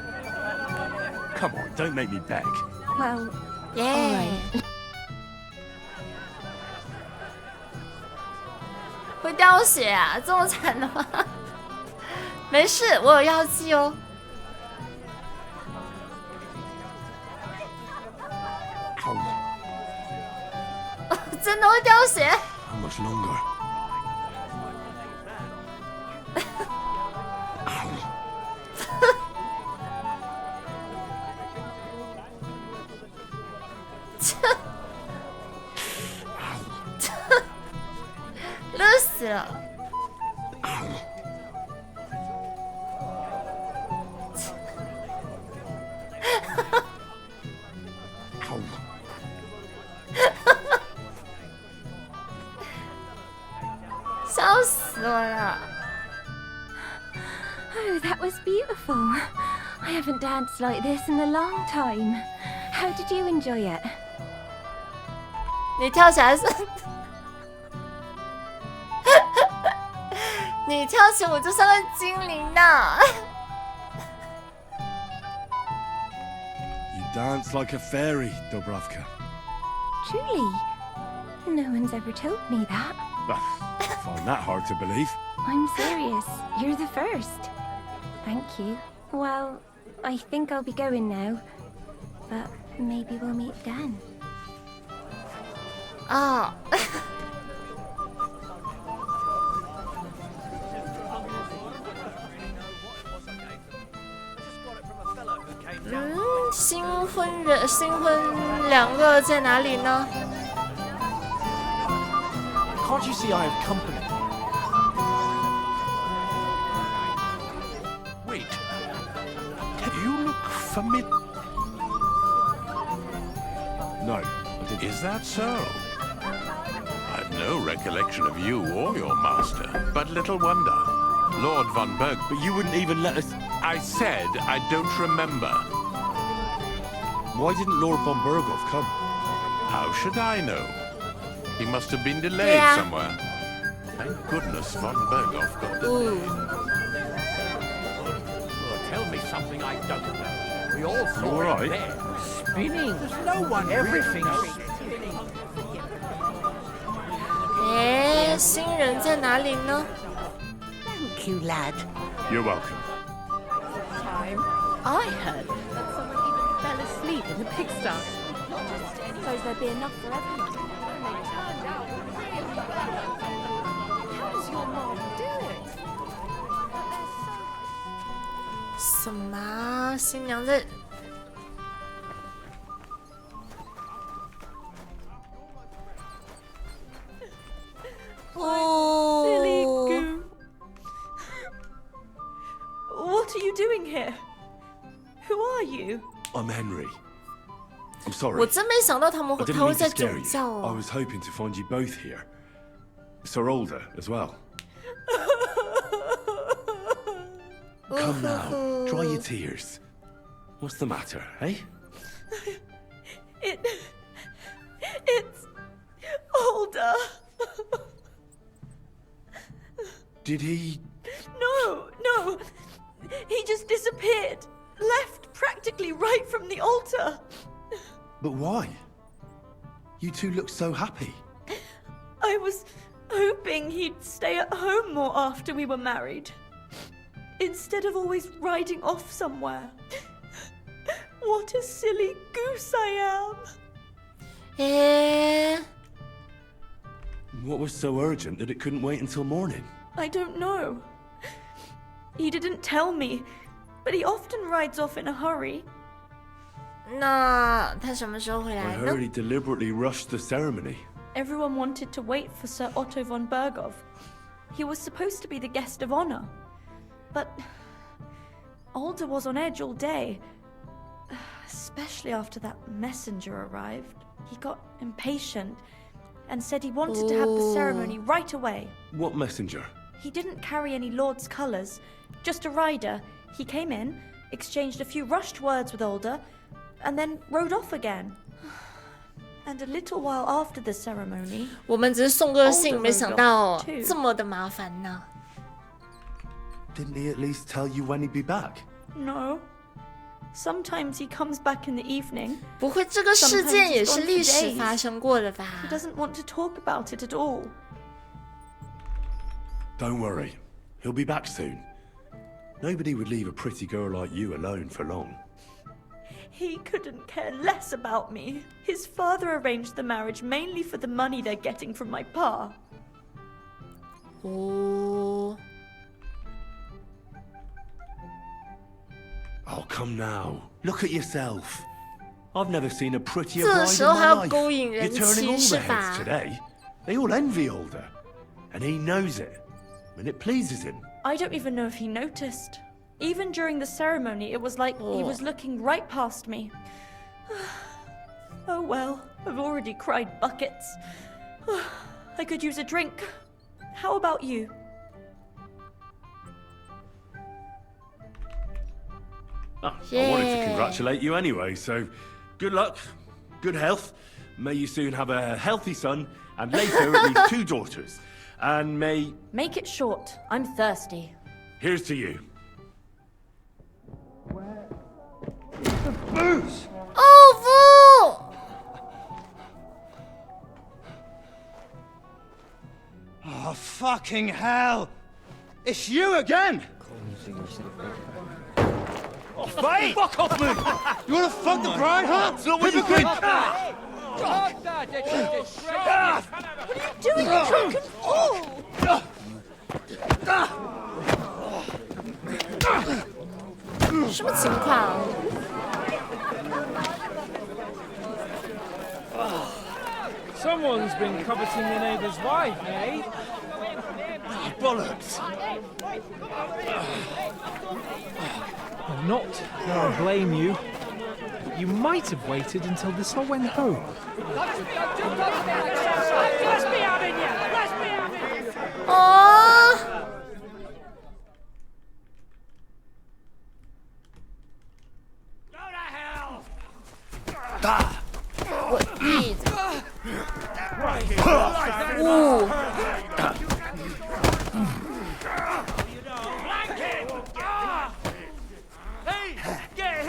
Come on, don't make me beg. Well, yeah. 会掉血啊，这么惨的吗？没事，我有药剂哦。真的会掉血。How much longer? Ow. 乐死了。笑死我了。 Oh, that was beautiful. I haven't danced like this in a long time. How did you enjoy it? 你跳起来是？你跳起舞就像个精灵呢。You dance like a fairy, Dubravka. Truly? No one's ever told me that. I find that hard to believe. I'm serious. You're the first. Thank you. Well, I think I'll be going now. But maybe we'll meet again. 啊。新婚两个在哪里呢？ Can't you see I have company? Wait. You look familiar. No, I didn't. Is that so? I've no recollection of you or your master, but little wonder. Lord von Berg. But you wouldn't even let us. I said I don't remember. Why didn't Lord von Berghoff come? How should I know? He must have been delayed somewhere. Thank goodness von Berghoff got delayed. Well, tell me something I don't know. We all saw all right? it there. Spinning. There's no one. Everything's spinning. 哎，新人在哪里呢？ Thank you, lad. You're welcome. Time. I heard that someone even fell asleep in the pigsty. Suppose there'd be enough for everyone. How does your mom do it? 什么？新娘在？哦。here? Who are you? I'm Henry. I'm sorry. 我真没想到他会在酒窖 I was hoping to find you both here. So older as well. Come now, dry your tears. What's the matter, eh? It's older. Did he? No. He just disappeared. Left practically right from the altar. But why? You two look so happy. I was hoping he'd stay at home more after we were married. Instead of always riding off somewhere. What a silly goose I am. What was so urgent that it couldn't wait until morning? I don't know. He didn't tell me, but he often rides off in a hurry. 那他什么时候回 I 来呢 heard he deliberately rushed the ceremony. Everyone wanted to wait for Sir Otto von Berghoff. He was supposed to be the guest of honor. But Alder was on edge all day. Especially after that messenger arrived. He got impatient and said he wanted to have the ceremony right away. What messenger? He didn't carry any lord's colours, just a rider. He came in, exchanged a few rushed words with Alder, and then rode off again. And a little while after the ceremony, 我们只是送个信，没想到这么的麻烦呢。 Didn't he at least tell you when he'd be back? No. Sometimes he comes back in the evening. 不会这个事件也是历史发生过的吧 He doesn't want to talk about it at all. Don't worry. He'll be back soon. Nobody would leave a pretty girl like you alone for long. He couldn't care less about me. His father arranged the marriage mainly for the money they're getting from my pa. Oh, come now. Look at yourself. I've never seen a prettier 这 bride 时 in 候还 my 要 life. 勾引 You're 人 turning 妻 all 是 their heads 吧？ today. They all envy Alder. And he knows it. And it pleases him. I don't even know if he noticed. Even during the ceremony, it was like he was looking right past me. Oh well, I've already cried buckets. I could use a drink. How about you? I wanted to congratulate you anyway, so good luck, good health. May you soon have a healthy son, and later at least 2 daughters. And may... Make it short. I'm thirsty. Here's to you. Booze! Oh, Oh, fucking hell! It's you again! Oh, mate! Fuck off me! You wanna fuck the bride, huh? It's not what you think! What are you doing, you drunken fool? Someone's been coveting your neighbour's wife, eh? Oh, bollocks! Well, not that I blame you. But you might have waited until this all went home.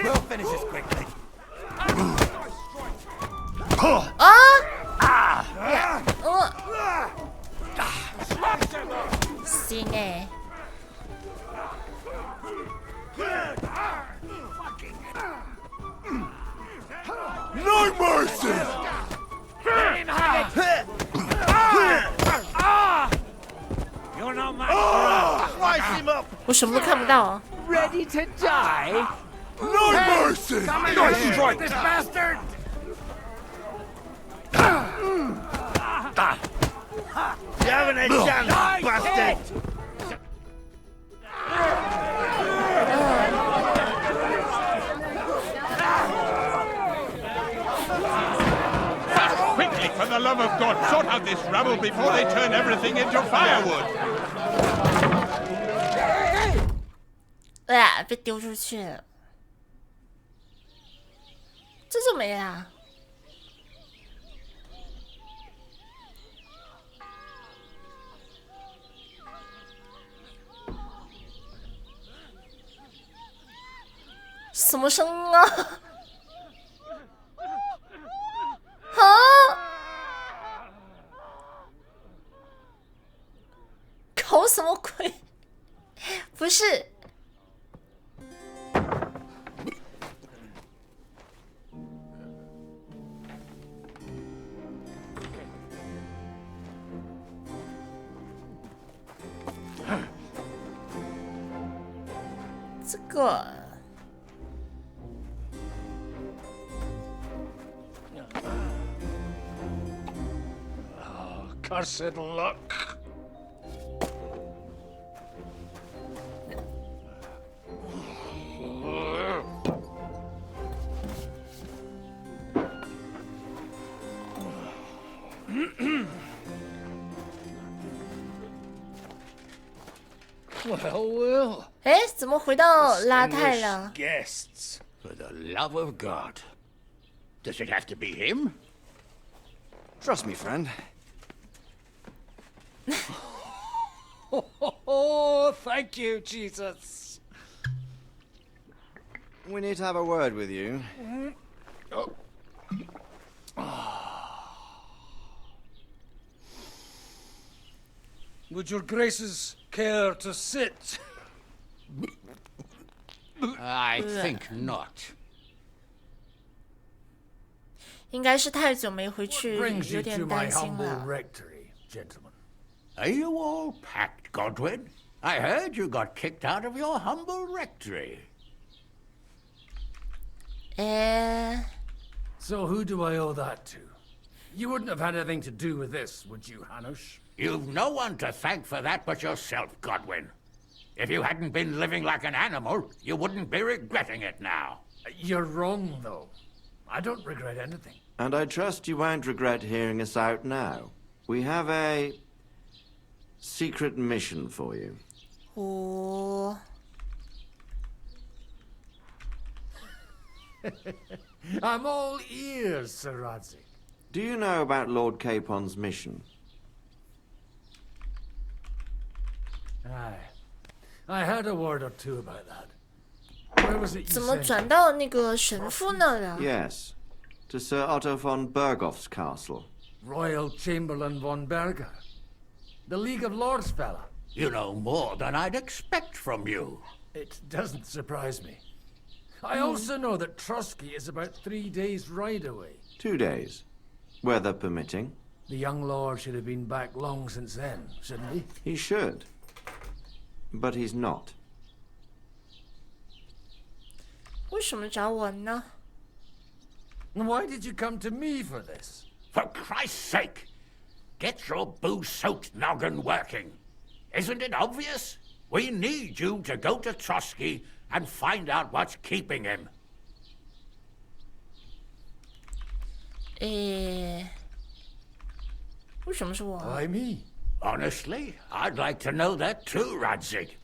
We'll finish this quickly. No mercy! You're not my Slice him up! 我什么都看不到啊。 Ready to die? No mercy! Nice strike, this bastard! You haven't a chance, bastard! love of God, sort out this rabble before they turn everything into firewood! 被丢出去了，这就没啦。什么声音啊？啊！搞什么鬼？不是。这个。Cursed luck. Well. 哎，怎么回到拉泰了 Guests, for the love of God. Does it have to be him? Trust me, friend. Oh, thank you, Jesus. We need to have a word with you. Oh. Would your graces care to sit? I think not. 应该是太久没回去， Brings 有 you 点 to my 担心 humble 了。 rectory, gentlemen. Are you all packed, Godwin? I heard you got kicked out of your humble rectory. So who do I owe that to? You wouldn't have had anything to do with this, would you, Hanush? You've no one to thank for that but yourself, Godwin. If you hadn't been living like an animal, you wouldn't be regretting it now. You're wrong, though. I don't regret anything. And I trust you won't regret hearing us out now. We have a secret mission for you. Oh. I'm all ears, Sir Radzik. Do you know about Lord Capon's mission? Aye. I heard a word or two about that. Where was it you 怎么 sent 转到那个神父那了？ Yes. To Sir Otto von Berghoff's castle. Royal Chamberlain von Berger. The League of Lords fella. You know more than I'd expect from you. It doesn't surprise me. I also know that Trotsky is about 3 days' ride away. 2 days. Weather permitting. The young lord should have been back long since then, shouldn't he? He should. But he's not. 为什么找我呢？ Why did you come to me for this? For Christ's sake, get your booze-soaked noggin working. Isn't it obvious? We need you to go to Trotsky and find out what's keeping him. 为什么是我？ Why me? Honestly, I'd like to know that too, Radzik.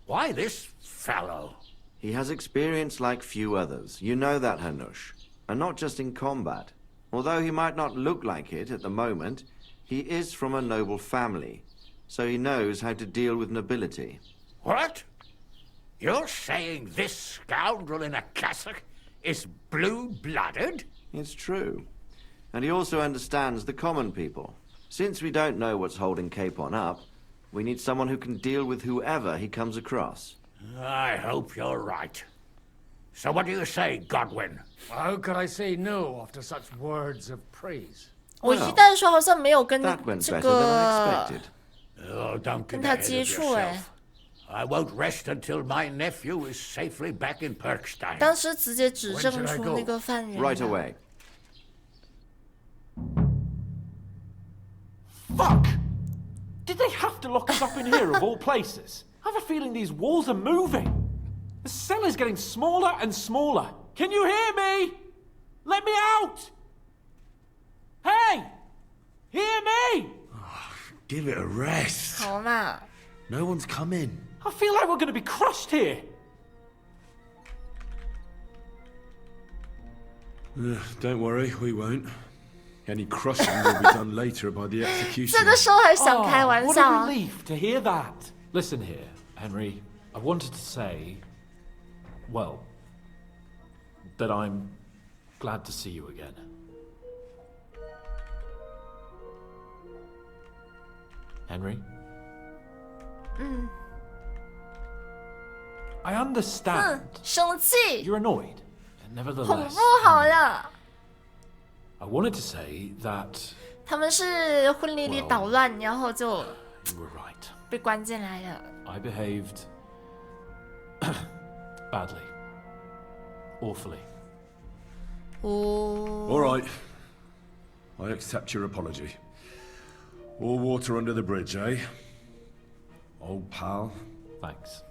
Why this fellow? He has experience like few others. You know that, Hanush. And not just in combat. Although he might not look like it at the moment, he is from a noble family. So he knows how to deal with nobility. What? You're saying this scoundrel in a cassock is blue-blooded? It's true. And he also understands the common people. Since we don't know what's holding Capon up, we need someone who can deal with whoever he comes across. I hope you're right. So what do you say, Godwin? How could I say no after such words of praise? 我一旦说好像没有跟 That went 这 better than 个 expected. Oh, don't 跟 get 他 ahead 接 of 触哎， yourself. I won't rest until my nephew is safely back in Perkstein. 当时直接指证出那个犯人。 Right away. Fuck! Did they have to lock us up in here of all places? I have a feeling these walls are moving. The cell is getting smaller and smaller. Can you hear me? Let me out! Hey! Hear me! Give it a rest. 好嘛。 No one's come in. I feel like we're going to be crushed here. Don't worry, we won't. Any crushing will be done later by the executioner. 这个时候还想开玩笑。 What a relief to hear that. Listen here, Henry. I wanted to say, well, that I'm glad to see you again. Henry? I understand. 生气。 You're annoyed, and 恐 nevertheless. 怖好了。 I wanted to say that 他们是婚礼里捣乱，然后就 you were right. 被关进来了。 I behaved badly, awfully. All right. I accept your apology. All water under the bridge, eh? Old pal. Thanks.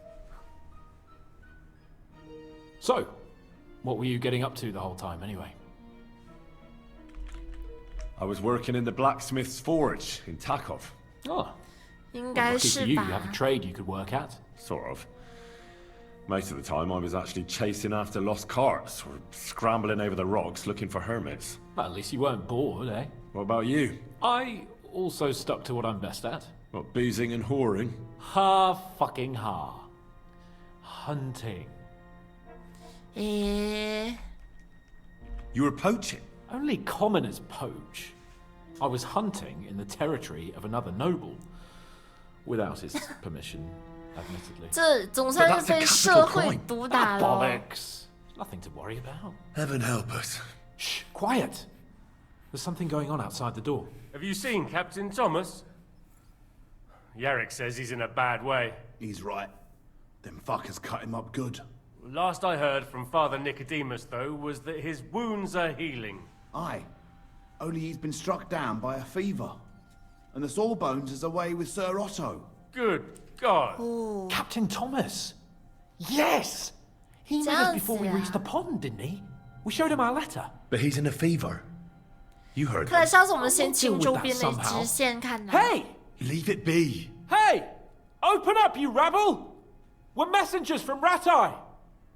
So, what were you getting up to the whole time, anyway? I was working in the blacksmith's forge in Takov. Oh. 应该 Lucky 是 for you, you 吧 have a trade you could work at. Sort of. Most of the time I was actually chasing after lost carts or scrambling over the rocks looking for hermits. Well, at least you weren't bored, eh? What about you? I also stuck to what I'm best at. What, boozing and whoring? Fucking hunting. You were poaching? Only commoners poach. I was hunting in the territory of another noble. Without his permission, admittedly. 这总算是被社会毒打了。 Bollocks. Nothing to worry about. Heaven help us. Shh, quiet. There's something going on outside the door. Have you seen Captain Thomas? Yarrick says he's in a bad way. He's right. Them fuckers cut him up good. Last I heard from Father Nicodemus, though, was that his wounds are healing. Aye. Only he's been struck down by a fever. And the Sawbones is away with Sir Otto. Good God. Captain Thomas. Yes! He met us before we reached the pond, didn't he? We showed him our letter. But he's in a fever. You heard 看来 him. 上次我们先清周边的支线看的。 Hey! Leave it be. Hey! Open up, you rabble! We're messengers from Ratai.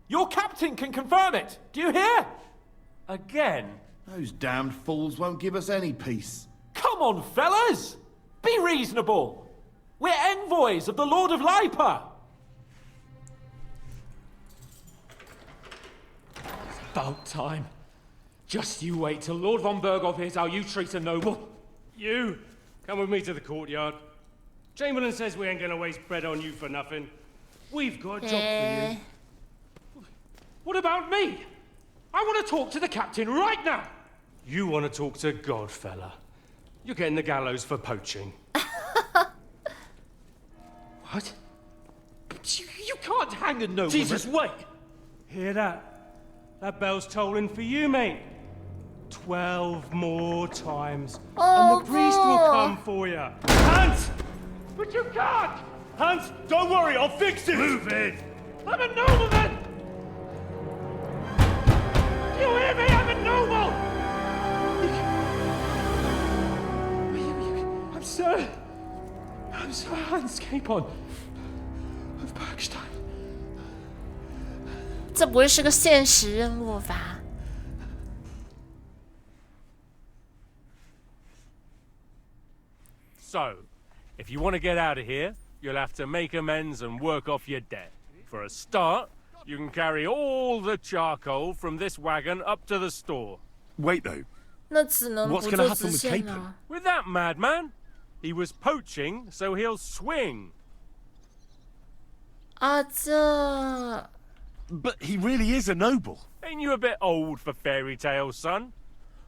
Your captain can confirm it. Do you hear? Again? Those damned fools won't give us any peace. Come on, fellas! Be reasonable. We're envoys of the Lord of Lipa. About time. Just you wait till Lord von Berghoff hears how you treat a noble. You, come with me to the courtyard. Chamberlain says we ain't gonna waste bread on you for nothing. We've got a job for you. What about me? I want to talk to the captain right now. You want to talk to God, fella. You're getting the gallows for poaching. What? You can't hang a nobleman. Jesus, wait! Hear that? That bell's tolling for you, mate. 12 more times. And the priest will come for you. Hans! But you can't! Hans, don't worry, I'll fix it! Move it! I'm a nobleman! Do you hear me? I'm a noble! I'm Sir Hans Capon of Bergstein. 这不会是个现实任务吧？ So, if you want to get out of here, you'll have to make amends and work off your debt. For a start, you can carry all the charcoal from this wagon up to the store. Wait, though. 那只能不 What's 做 gonna happen 支 with 线 Capon? 了。 With that madman? He was poaching, so he'll swing. 啊，这 But he really is a noble. Ain't you a bit old for fairy tales, son?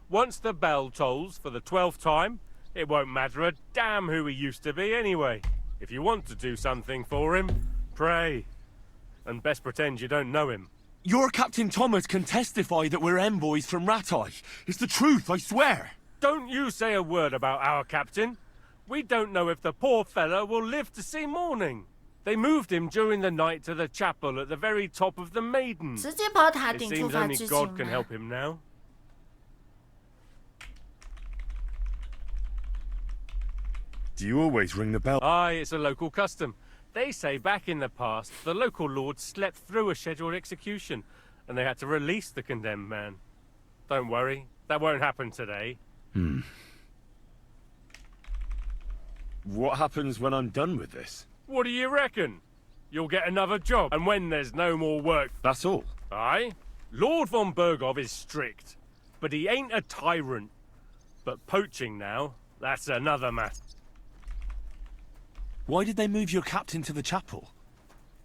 Once the bell tolls for the 12th time, it won't matter a damn who he used to be anyway. If you want to do something for him, pray. And best pretend you don't know him. Your Captain Thomas can testify that we're envoys from Ratai. It's the truth, I swear. Don't you say a word about our captain. We don't know if the poor fella will live to see morning. They moved him during the night to the chapel at the very top of the Maiden. 直接跑塔 It 顶触 seems 发 only 剧 God 情 can 吗 help him now. Do you always ring the bell? Aye, it's a local custom. They say back in the past, the local lord slept through a scheduled execution, and they had to release the condemned man. Don't worry, that won't happen today. What happens when I'm done with this? What do you reckon? You'll get another job, and when there's no more work... That's all? Aye? Lord von Bergov is strict, but he ain't a tyrant. But poaching now, that's another matter. Why did they move your captain to the chapel?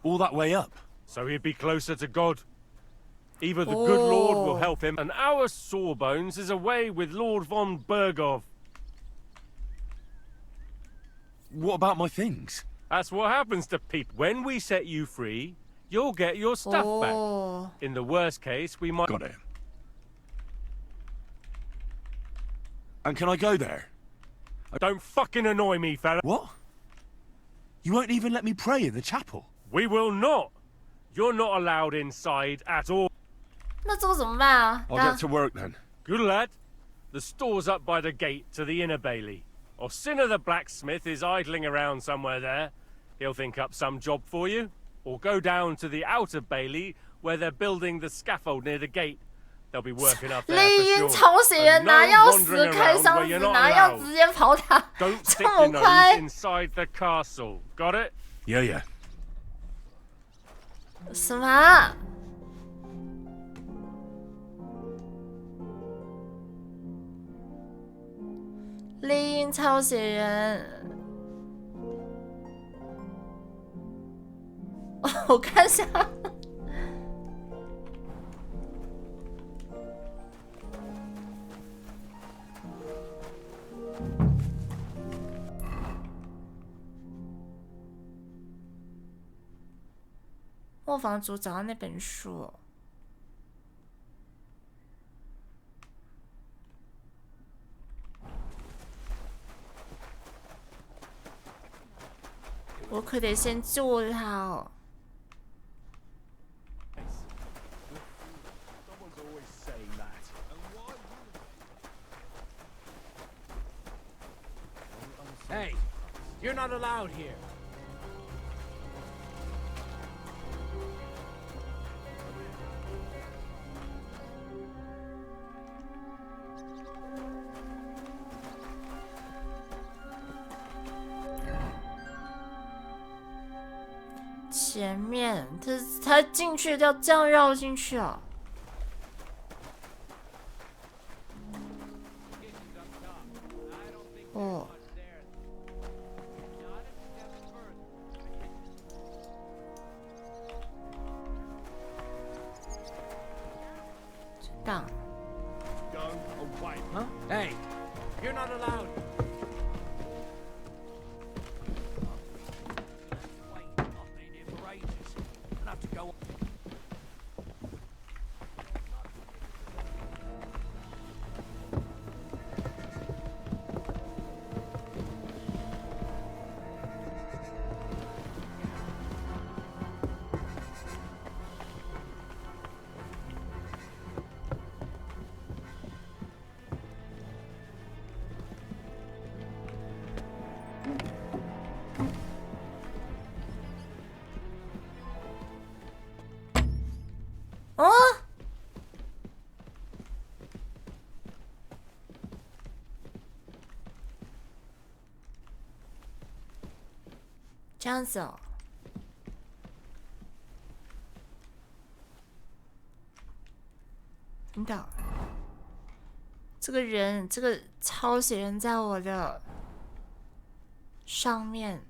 All that way up? So he'd be closer to God. Either the good Lord will help him, and our Sawbones is away with Lord von Bergov. What about my things? That's what happens to people. When we set you free, you'll get your stuff back. In the worst case, we might... Got it. And can I go there? Don't fucking annoy me, fella. What? You won't even let me pray in the chapel? We will not. You're not allowed inside at all. 那这个怎么办啊？ I'll get to work then. Good lad. The store's up by the gate to the inner bailey. Orsina the blacksmith is idling around somewhere there. He'll think up some job for you. Or go down to the outer bailey where they're building the scaffold near the gate. They'll be working up there for sure. 超血人拿钥匙开箱子，拿钥直接跑塔， Don't 这 stick your 么 nose 快？ inside the castle. Got it? Yeah, yeah. 什么？丽音超血人，我看一下。磨坊主找到那本书，我可得先救他哦。Hey, you're not allowed here. .前面他进去要这样绕进去啊！哦，当。 Huh? Hey, you're not allowed. Go. 哦，这样子哦。领导，这个人，这个超血人在我的上面。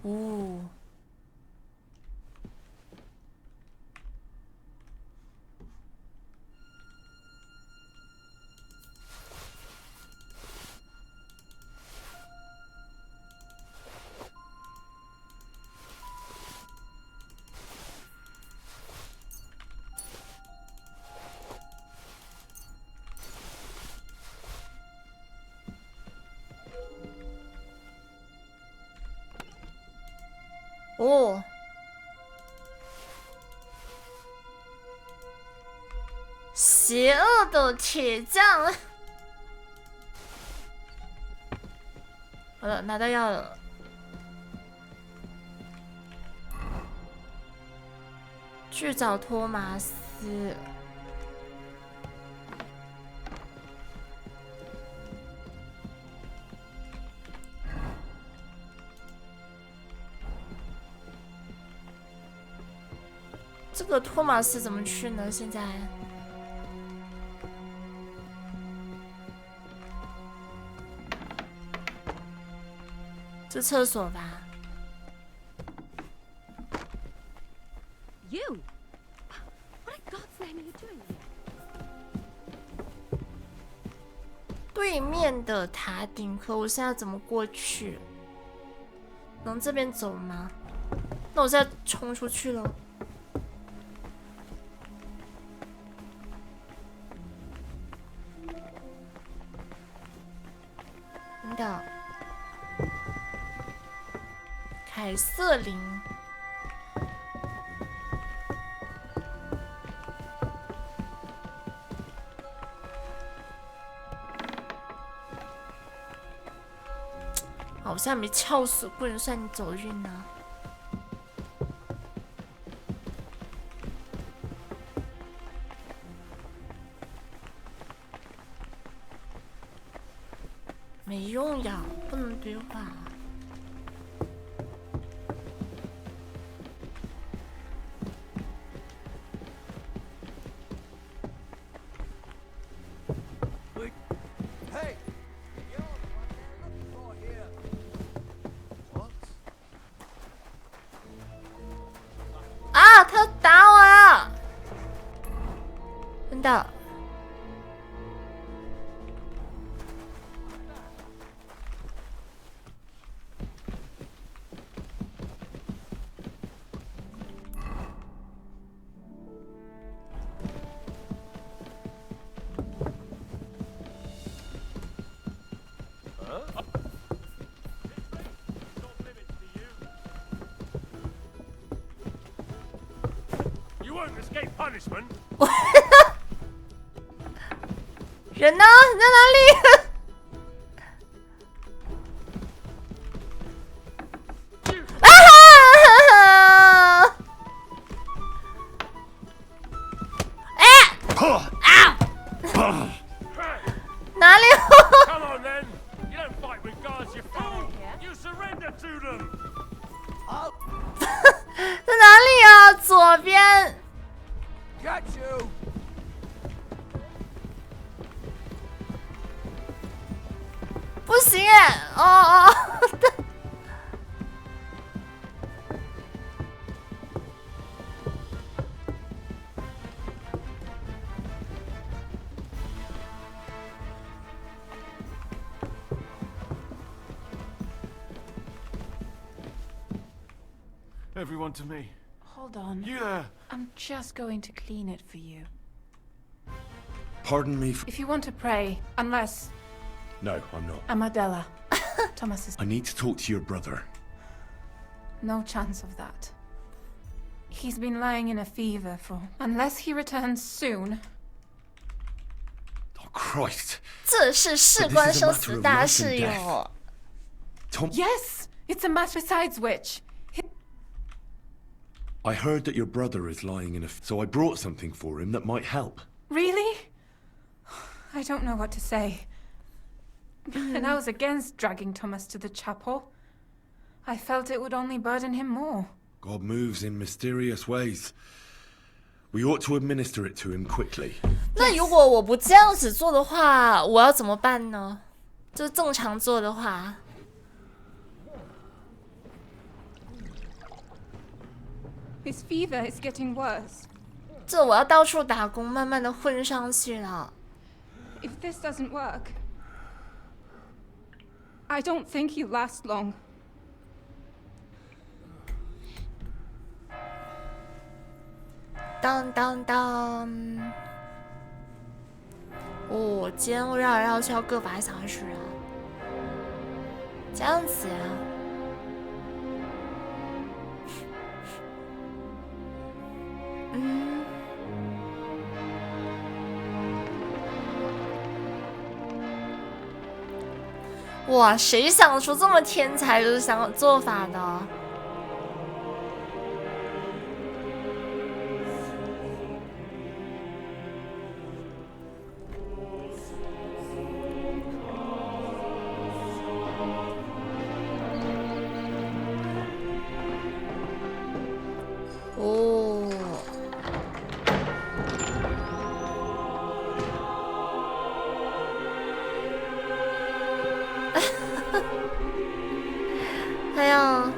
哦，哦，邪恶的铁匠。好了，拿到药了。去找托马斯。这个托马斯怎么去呢？现在？这厕所吧。You? What in God's name are you doing here? 对面的塔顶，可我现在怎么过去？能这边走吗？那我现在冲出去了。等等，凯瑟琳。好像没撬死，不能算你走运呢。没用呀，不能对话。啊！他打我了！真的。人呢？你在哪里？啊！哎！啊！哪里？在哪里啊？左边。不行哎！哦。Everyone to me. Hold on. You there? I'm just going to clean it for you. Pardon me. If you want to pray, unless... No, I'm not. Amadella. Thomas is... I need to talk to your brother. No chance of that. He's been lying in a fever for... Unless he returns soon... Oh, Christ. 这是事关生死大事哟。 Yes! It's a matter besides which. I heard that your brother is lying in a... So I brought something for him that might help. Really? I don't know what to say. And I was against dragging Thomas to the chapel. I felt it would only burden him more. God moves in mysterious ways. We ought to administer it to him quickly. 那如果我不这样子做的话，我要怎么办呢？就正常做的话。 His fever is getting worse. 这我要到处打工，慢慢的混上去了。If this doesn't work, I don't think he'll last long. 当当当！哦，今天绕来绕去要个把小时啊，这样子啊。哇，谁想出这么天才的做法呢？哦，哎呀，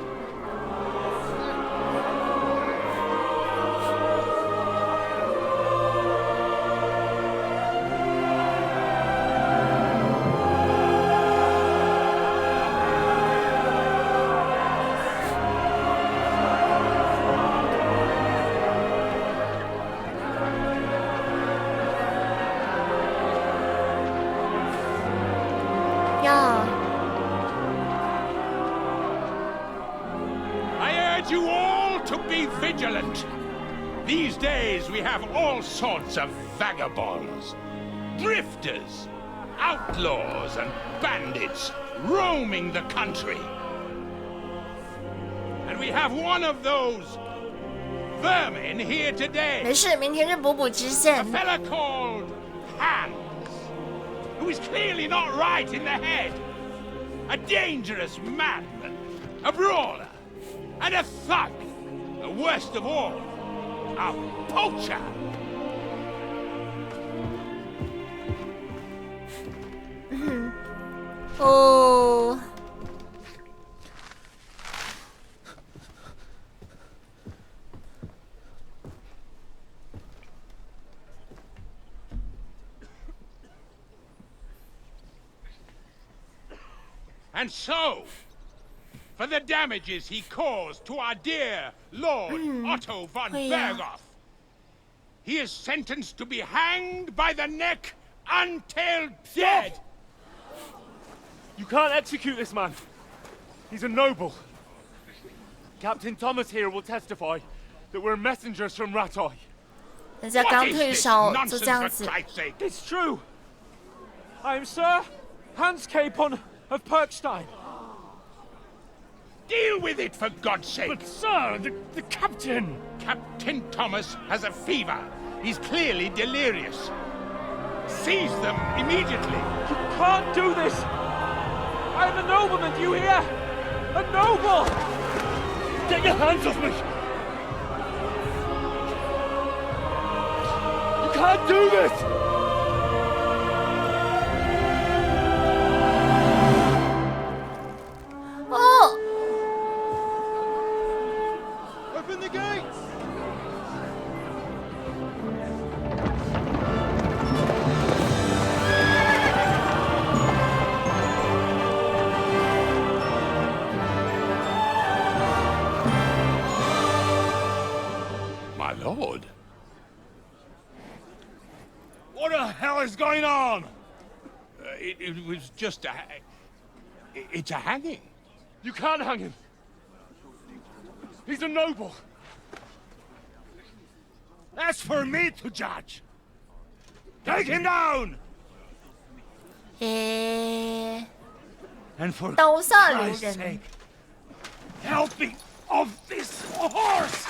呀。 I urge you all to be vigilant. These days we have all sorts of vagabonds, drifters, outlaws, and bandits roaming the country. And we have one of those vermin here today. 没事，明天是补补支线。 A fella called Hans, who is clearly not right in the head. A dangerous madman, a brawler, and a thug. The worst of all, a poacher. Oh. And so, for the damages he caused to our dear Lord Otto von Berghoff, he is sentenced to be hanged by the neck until dead. You can't execute this man. He's a noble. Captain Thomas here will testify that we're messengers from Rattay. 人家刚退烧就这样子。 It's true. I am Sir Hans Capon of Perkstein. Deal with it, for God's sake! But sir, the captain! Captain Thomas has a fever. He's clearly delirious. Seize them immediately. You can't do this! I am a nobleman, do you hear? A noble! Get your hands off me! You can't do this! Oh! Open the gates! My lord. What the hell is going on? It was just it's a hanging. You can't hang him. He's a noble. That's for me to judge. Take him down. And for 刀下留 Christ's 人。 sake, help me off this horse.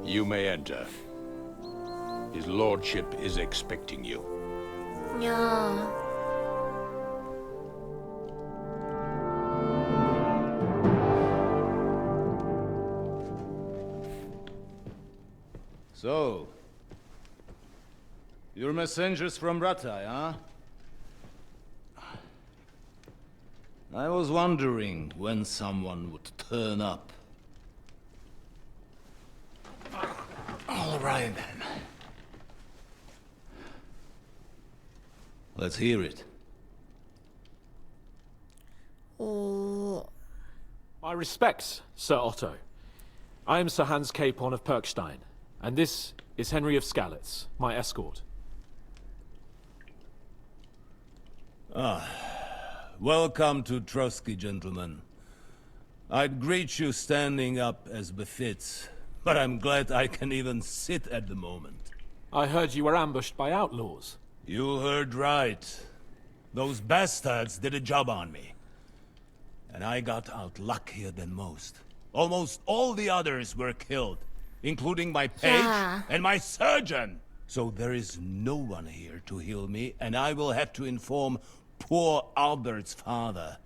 You may enter. His lordship is expecting you. Yeah. So, you're messengers from Rattay, huh? I was wondering when someone would turn up. Fine then. Let's hear it. My respects, Sir Otto. I am Sir Hans Capon of Perkstein, and this is Henry of Skalitz, my escort. Welcome to Trotsky, gentlemen. I'd greet you standing up as befits, but I'm glad I can even sit at the moment. I heard you were ambushed by outlaws. You heard right. Those bastards did a job on me. And I got out luckier than most. Almost all the others were killed, including my page and my surgeon. So there is no one here to heal me, and I will have to inform poor Albert's father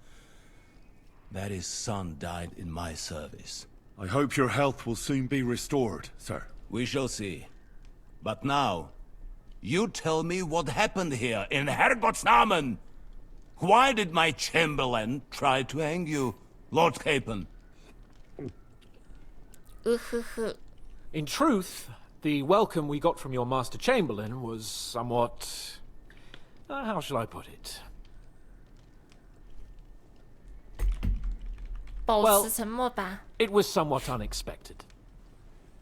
that his son died in my service. I hope your health will soon be restored, sir. We shall see. But now, you tell me what happened here in Herrgottsnamen. Why did my chamberlain try to hang you, Lord Capon? In truth, the welcome we got from your Master Chamberlain was somewhat... how shall I put it? Well, it was somewhat unexpected.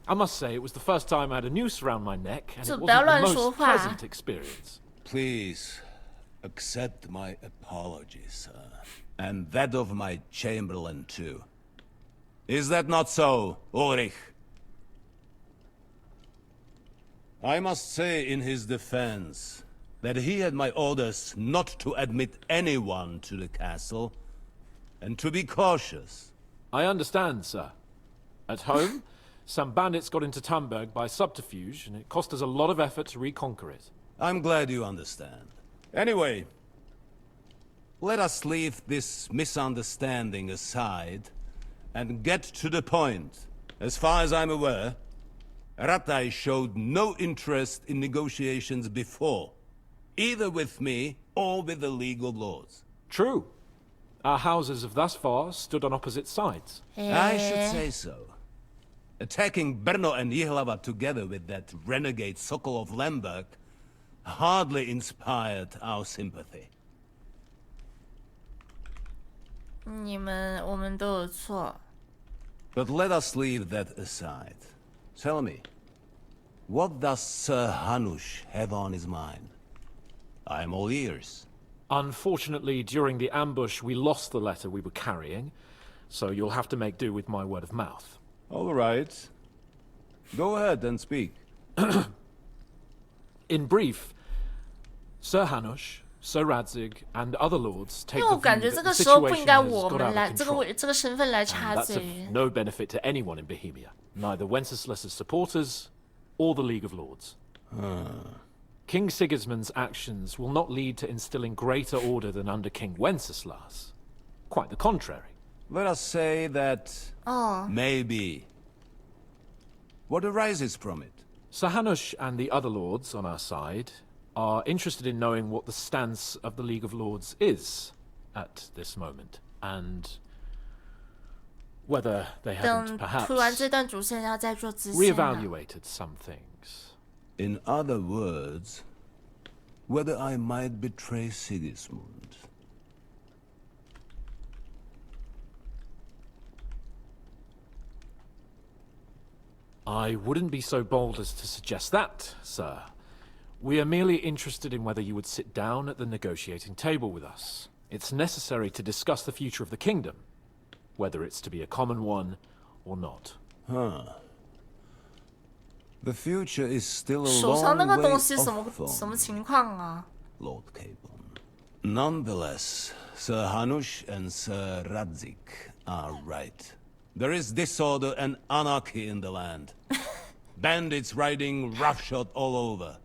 I must say, it was the first time I had a noose around my neck, and it wasn't the most pleasant experience. Please, accept my apologies, sir. And that of my chamberlain, too. Is that not so, Ulrich? I must say in his defense that he had my orders not to admit anyone to the castle, and to be cautious. I understand, sir. At home, some bandits got into Tamberg by subterfuge, and it cost us a lot of effort to reconquer it. I'm glad you understand. Anyway, let us leave this misunderstanding aside and get to the point. As far as I'm aware, Ratai showed no interest in negotiations before, either with me or with the League of Lords. True. Our houses have thus far stood on opposite sides. I should say so. Attacking Brno and Jihlava together with that renegade Sokol of Lemberg hardly inspired our sympathy. 我们都有错。 But let us leave that aside. Tell me, what does Sir Hanush have on his mind? I'm all ears. Unfortunately, during the ambush, we lost the letter we were carrying, so you'll have to make do with my word of mouth. All right. Go ahead and speak. In brief, Sir Hanush, Sir Radzig, and other lords take the 因为我感觉 view 这 that 个 the 时候不 situation 应该 has 我 got 们 out 来 of 这 control. 个身份来 And 插 that's 嘴 of。no benefit to anyone in Bohemia, neither Wenceslas's supporters or the League of Lords. King Sigismund's actions will not lead to instilling greater order than under King Wenceslas. Quite the contrary. Let us say that maybe. What arises from it? Sir Hanush and the other lords on our side are interested in knowing what the stance of the League of Lords is at this moment, and whether they haven't 等 perhaps 涂完这段主线要再做支线啊。 reevaluated some things. In other words, whether I might betray Sigismund. I wouldn't be so bold as to suggest that, sir. We are merely interested in whether you would sit down at the negotiating table with us. It's necessary to discuss the future of the kingdom, whether it's to be a common one or not. The future is still a 手上那 long 个 way 东西什么 off, 什么情况啊？ Lord Capon. Nonetheless, Sir Hanush and Sir Radzig are right. There is disorder and anarchy in the land. Bandits riding roughshod all over.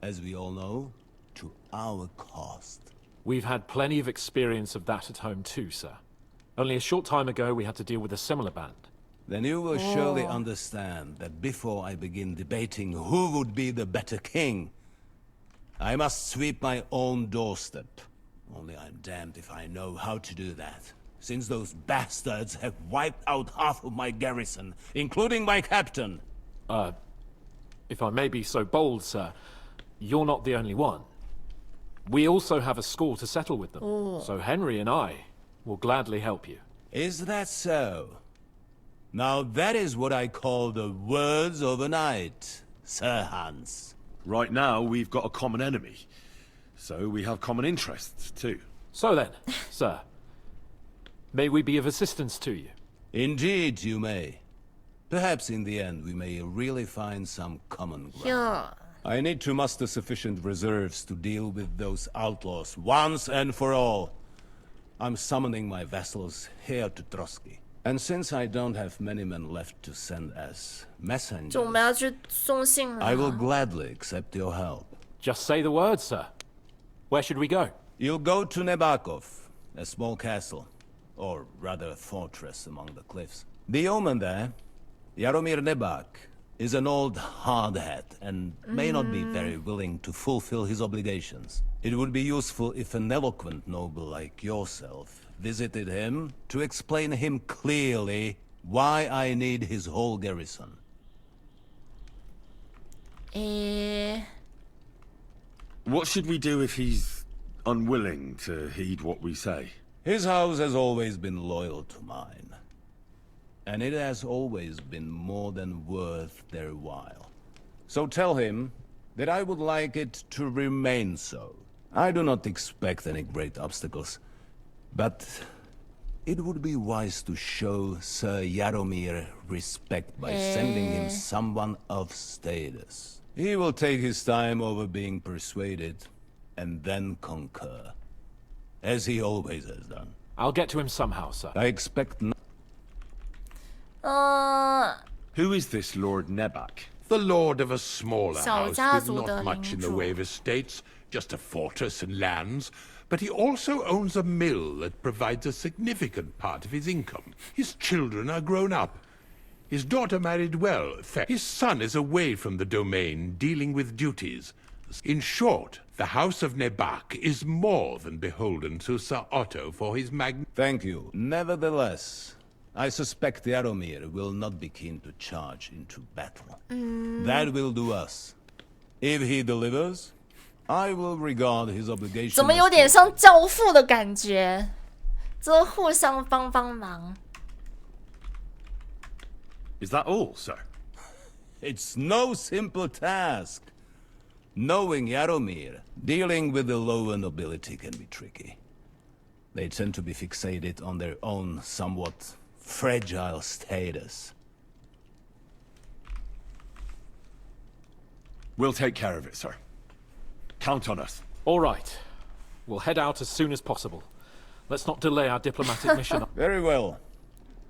As we all know, to our cost. We've had plenty of experience of that at home too, sir. Only a short time ago we had to deal with a similar band. Then you will surely understand that before I begin debating who would be the better king, I must sweep my own doorstep. Only I'm damned if I know how to do that, since those bastards have wiped out half of my garrison, including my captain. If I may be so bold, sir, you're not the only one. We also have a score to settle with them. So Henry and I will gladly help you. Is that so? Now that is what I call the words of a knight, Sir Hans. Right now, we've got a common enemy. So we have common interests, too. So then, sir, may we be of assistance to you? Indeed, you may. Perhaps in the end we may really find some common ground. Yeah. I need to muster sufficient reserves to deal with those outlaws once and for all. I'm summoning my vassals here to Trotsky. And since I don't have many men left to send as messengers, 就我们要去送信了。 I will gladly accept your help. Just say the word, sir. Where should we go? You'll go to Nebakov, a small castle, or rather a fortress among the cliffs. The yeoman there, Jaromir Nebak, is an old hardhat and may not be very willing to fulfill his obligations. It would be useful if an eloquent noble like yourself visited him to explain him clearly why I need his whole garrison. What should we do if he's unwilling to heed what we say? His house has always been loyal to mine. And it has always been more than worth their while. So tell him that I would like it to remain so. I do not expect any great obstacles, but it would be wise to show Sir Jaromir respect by sending him someone of status. He will take his time over being persuaded, and then concur, as he always has done. I'll get to him somehow, sir. I expect no— Who is this Lord Nebak? The lord of a smaller house with 小家族的 not much in the 领主。 way of estates, just a fortress and lands, but he also owns a mill that provides a significant part of his income. His children are grown up. His daughter married well. His son is away from the domain, dealing with duties. In short, the House of Nebak is more than beholden to Sir Otto for his Thank you. Nevertheless, I suspect Jaromir will not be keen to charge into battle. That will do us. If he delivers, I will regard his obligation. 怎么有点像教父的感觉？这互相帮忙。 Is that all, sir? It's no simple task. Knowing Jaromir, dealing with the lower nobility can be tricky. They tend to be fixated on their own somewhat fragile status. We'll take care of it, sir. Count on us. All right. We'll head out as soon as possible. Let's not delay our diplomatic mission. Very well.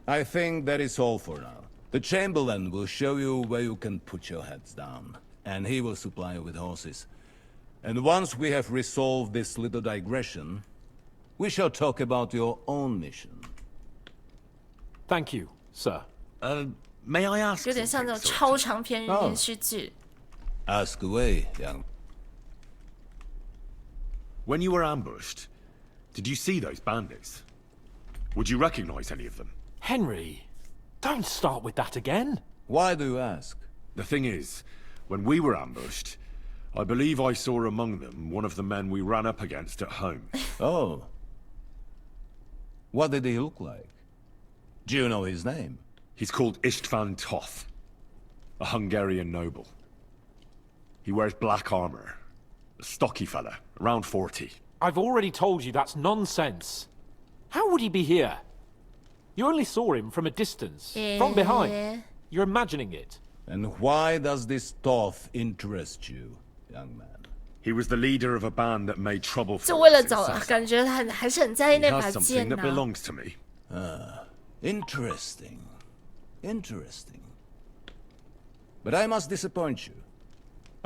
I think that is all for now. The Chamberlain will show you where you can put your heads down, and he will supply you with horses. And once we have resolved this little digression, we shall talk about your own mission. Thank you, sir. May I ask? 有点像那种超长篇连续剧。 Ask away, young. When you were ambushed, did you see those bandits? Would you recognize any of them? Henry, don't start with that again. Why do you ask? The thing is, when we were ambushed, I believe I saw among them one of the men we ran up against at home. Oh. What did he look like? Do you know his name? He's called Istvan Toth, a Hungarian noble. He wears black armor. A stocky fella, around 40. I've already told you that's nonsense. How would he be here? You only saw him from a distance, from behind. You're imagining it. And why does this Toth interest you, young man? He was the leader of a band that made trouble for 就为了 us. 找，感觉他还是很在意 He 那把 has 剑 something that 呐。 belongs to me. Interesting. Interesting. But I must disappoint you.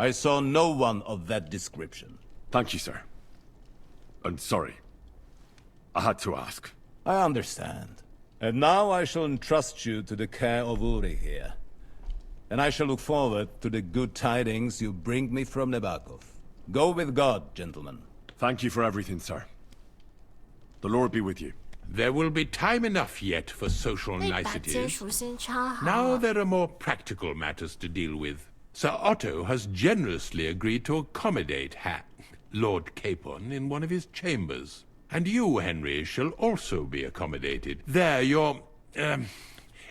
I saw no one of that description. Thank you, sir. I'm sorry. I had to ask. I understand. And now I shall entrust you to the care of Uri here. And I shall look forward to the good tidings you bring me from Nebakov. Go with God, gentlemen. Thank you for everything, sir. The Lord be with you. There will be time enough yet for social 那把剑 niceties. 属性超好。 Now there are more practical matters to deal with. Sir Otto has generously agreed to accommodate Lord Capon in one of his chambers. And you, Henry, shall also be accommodated. There, your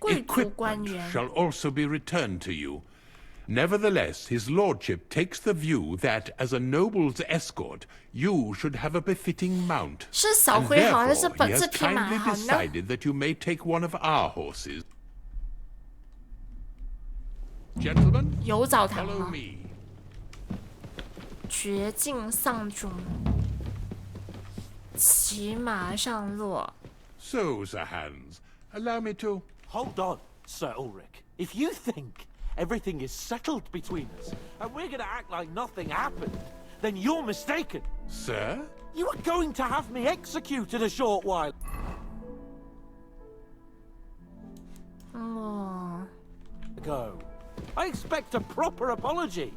equipment shall also be returned to you. Nevertheless, his lordship takes the view that, as a noble's escort, you should have a befitting mount. And therefore, he has kindly decided that you may take one of our horses. Gentlemen, follow me. 绝境丧钟，骑马上路。So, Sir Hans, allow me to... Hold on, Sir Ulrich. If you think everything is settled between us, and we're going to act like nothing happened, then you're mistaken. Sir? You are going to have me executed a short while. Go. I expect a proper apology.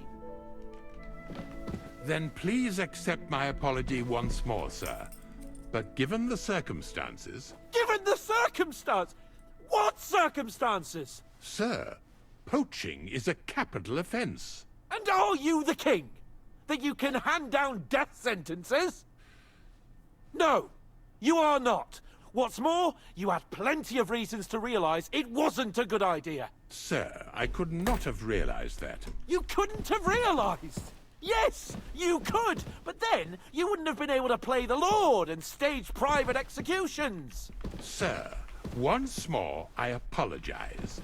Then please accept my apology once more, sir. But given the circumstances... Given the circumstance? What circumstances? Sir, poaching is a capital offence. And are you the king? That you can hand down death sentences? No, you are not. What's more, you had plenty of reasons to realize it wasn't a good idea. Sir, I could not have realized that. You couldn't have realized? Yes, you could, but then you wouldn't have been able to play the Lord and stage private executions. Sir, once more, I apologize.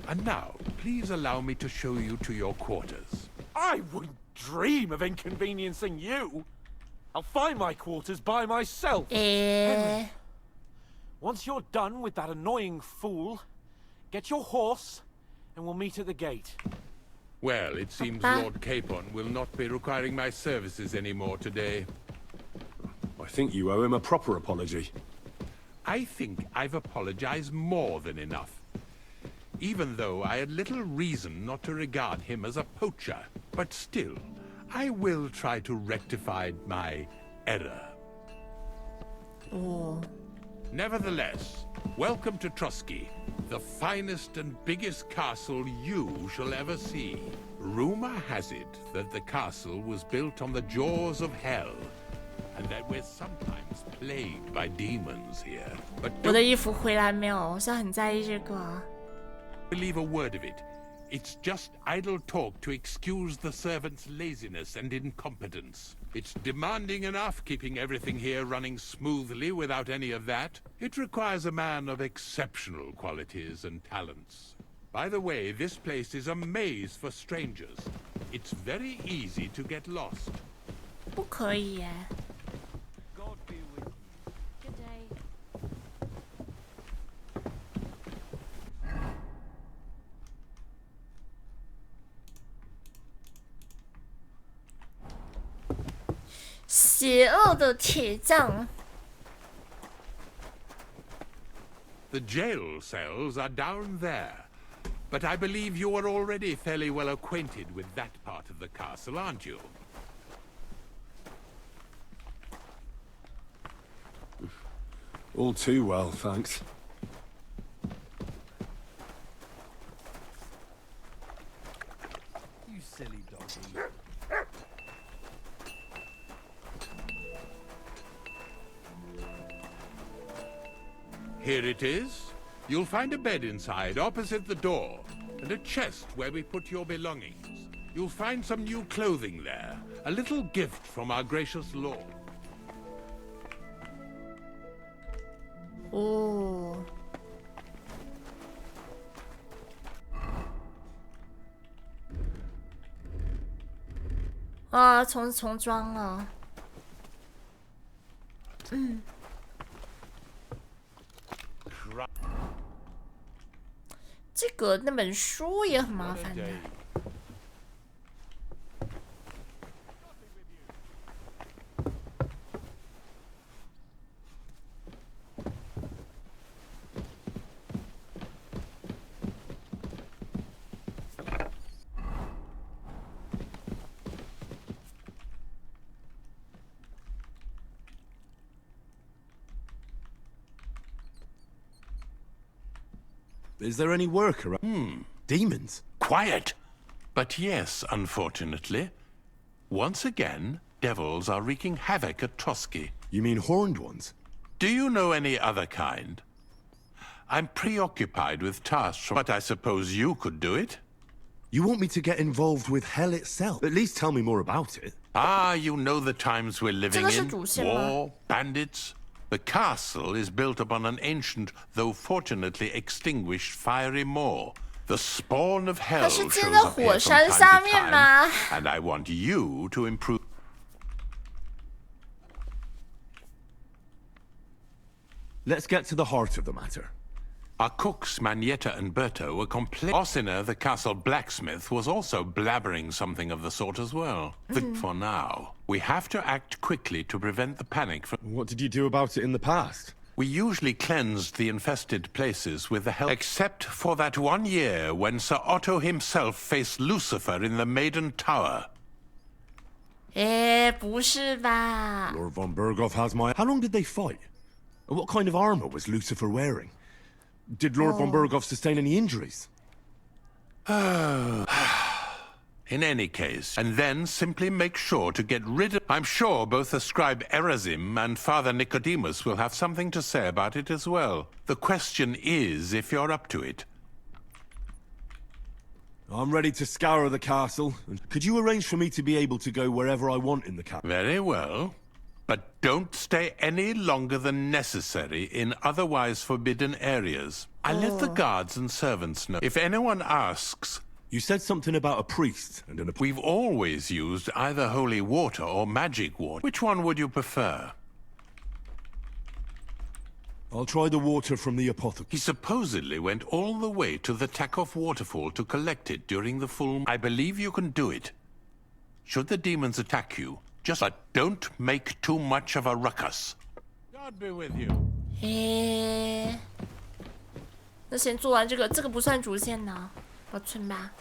And now, please allow me to show you to your quarters. I wouldn't dream of inconveniencing you. I'll find my quarters by myself. Henry, once you're done with that annoying fool, get your horse and we'll meet at the gate. Well, it seems Lord Capon will not be requiring my services anymore today. I think you owe him a proper apology. I think I've apologized more than enough. Even though I had little reason not to regard him as a poacher. But still, I will try to rectify my error. Nevertheless, welcome to Trusky, the finest and biggest castle you shall ever see. Rumor has it that the castle was built on the jaws of hell, and that we're sometimes plagued by demons here. But 我的衣服回来没有？我是很在意这个。 Believe a word of it. It's just idle talk to excuse the servants' laziness and incompetence. It's demanding enough keeping everything here running smoothly without any of that. It requires a man of exceptional qualities and talents. By the way, this place is a maze for strangers. It's very easy to get lost. 不可以耶。 邪恶的铁匠。 The jail cells are down there, but I believe you are already fairly well acquainted with that part of the castle, aren't you? All too well, thanks. You silly doggy. Here it is. You'll find a bed inside, opposite the door, and a chest where we put your belongings. You'll find some new clothing there, a little gift from our gracious Lord. Oh. 啊，重装了。这个那本书也很麻烦的。Is there any work around? Demons? Quiet! But yes, unfortunately, once again, devils are wreaking havoc at Trotsky. You mean horned ones? Do you know any other kind? I'm preoccupied with tasks, but I suppose you could do it? You want me to get involved with hell itself? At least tell me more about it. Ah, you know the times we're living in. 主线吗？ War, bandits. The castle is built upon an ancient, though fortunately extinguished, fiery moor. The spawn of hell shows up here from time to time, and I want you to improve. Let's get to the heart of the matter. Our cooks, Manietta and Berto, were complaining. Ossiner, the castle blacksmith, was also blabbering something of the sort as well. For now, we have to act quickly to prevent the panic from... What did you do about it in the past? We usually cleansed the infested places with the help... Except for that one year when Sir Otto himself faced Lucifer in the Maiden Tower. 不是吧？ Lord von Berghoff has my... How long did they fight? What kind of armor was Lucifer wearing? Did Lord von Berghoff sustain any injuries? In any case, and then simply make sure to get rid of... I'm sure both the scribe Erazim and Father Nicodemus will have something to say about it as well. The question is if you're up to it. I'm ready to scour the castle. Could you arrange for me to be able to go wherever I want in the castle? Very well. But don't stay any longer than necessary in otherwise forbidden areas. I let the guards and servants know. If anyone asks... You said something about a priest and an... We've always used either holy water or magic water. Which one would you prefer? I'll try the water from the apothecary. He supposedly went all the way to the Takov waterfall to collect it during the full... I believe you can do it. Should the demons attack you, but don't make too much of a ruckus. God be with you. 那先做完这个，这个不算主线呢，保存吧。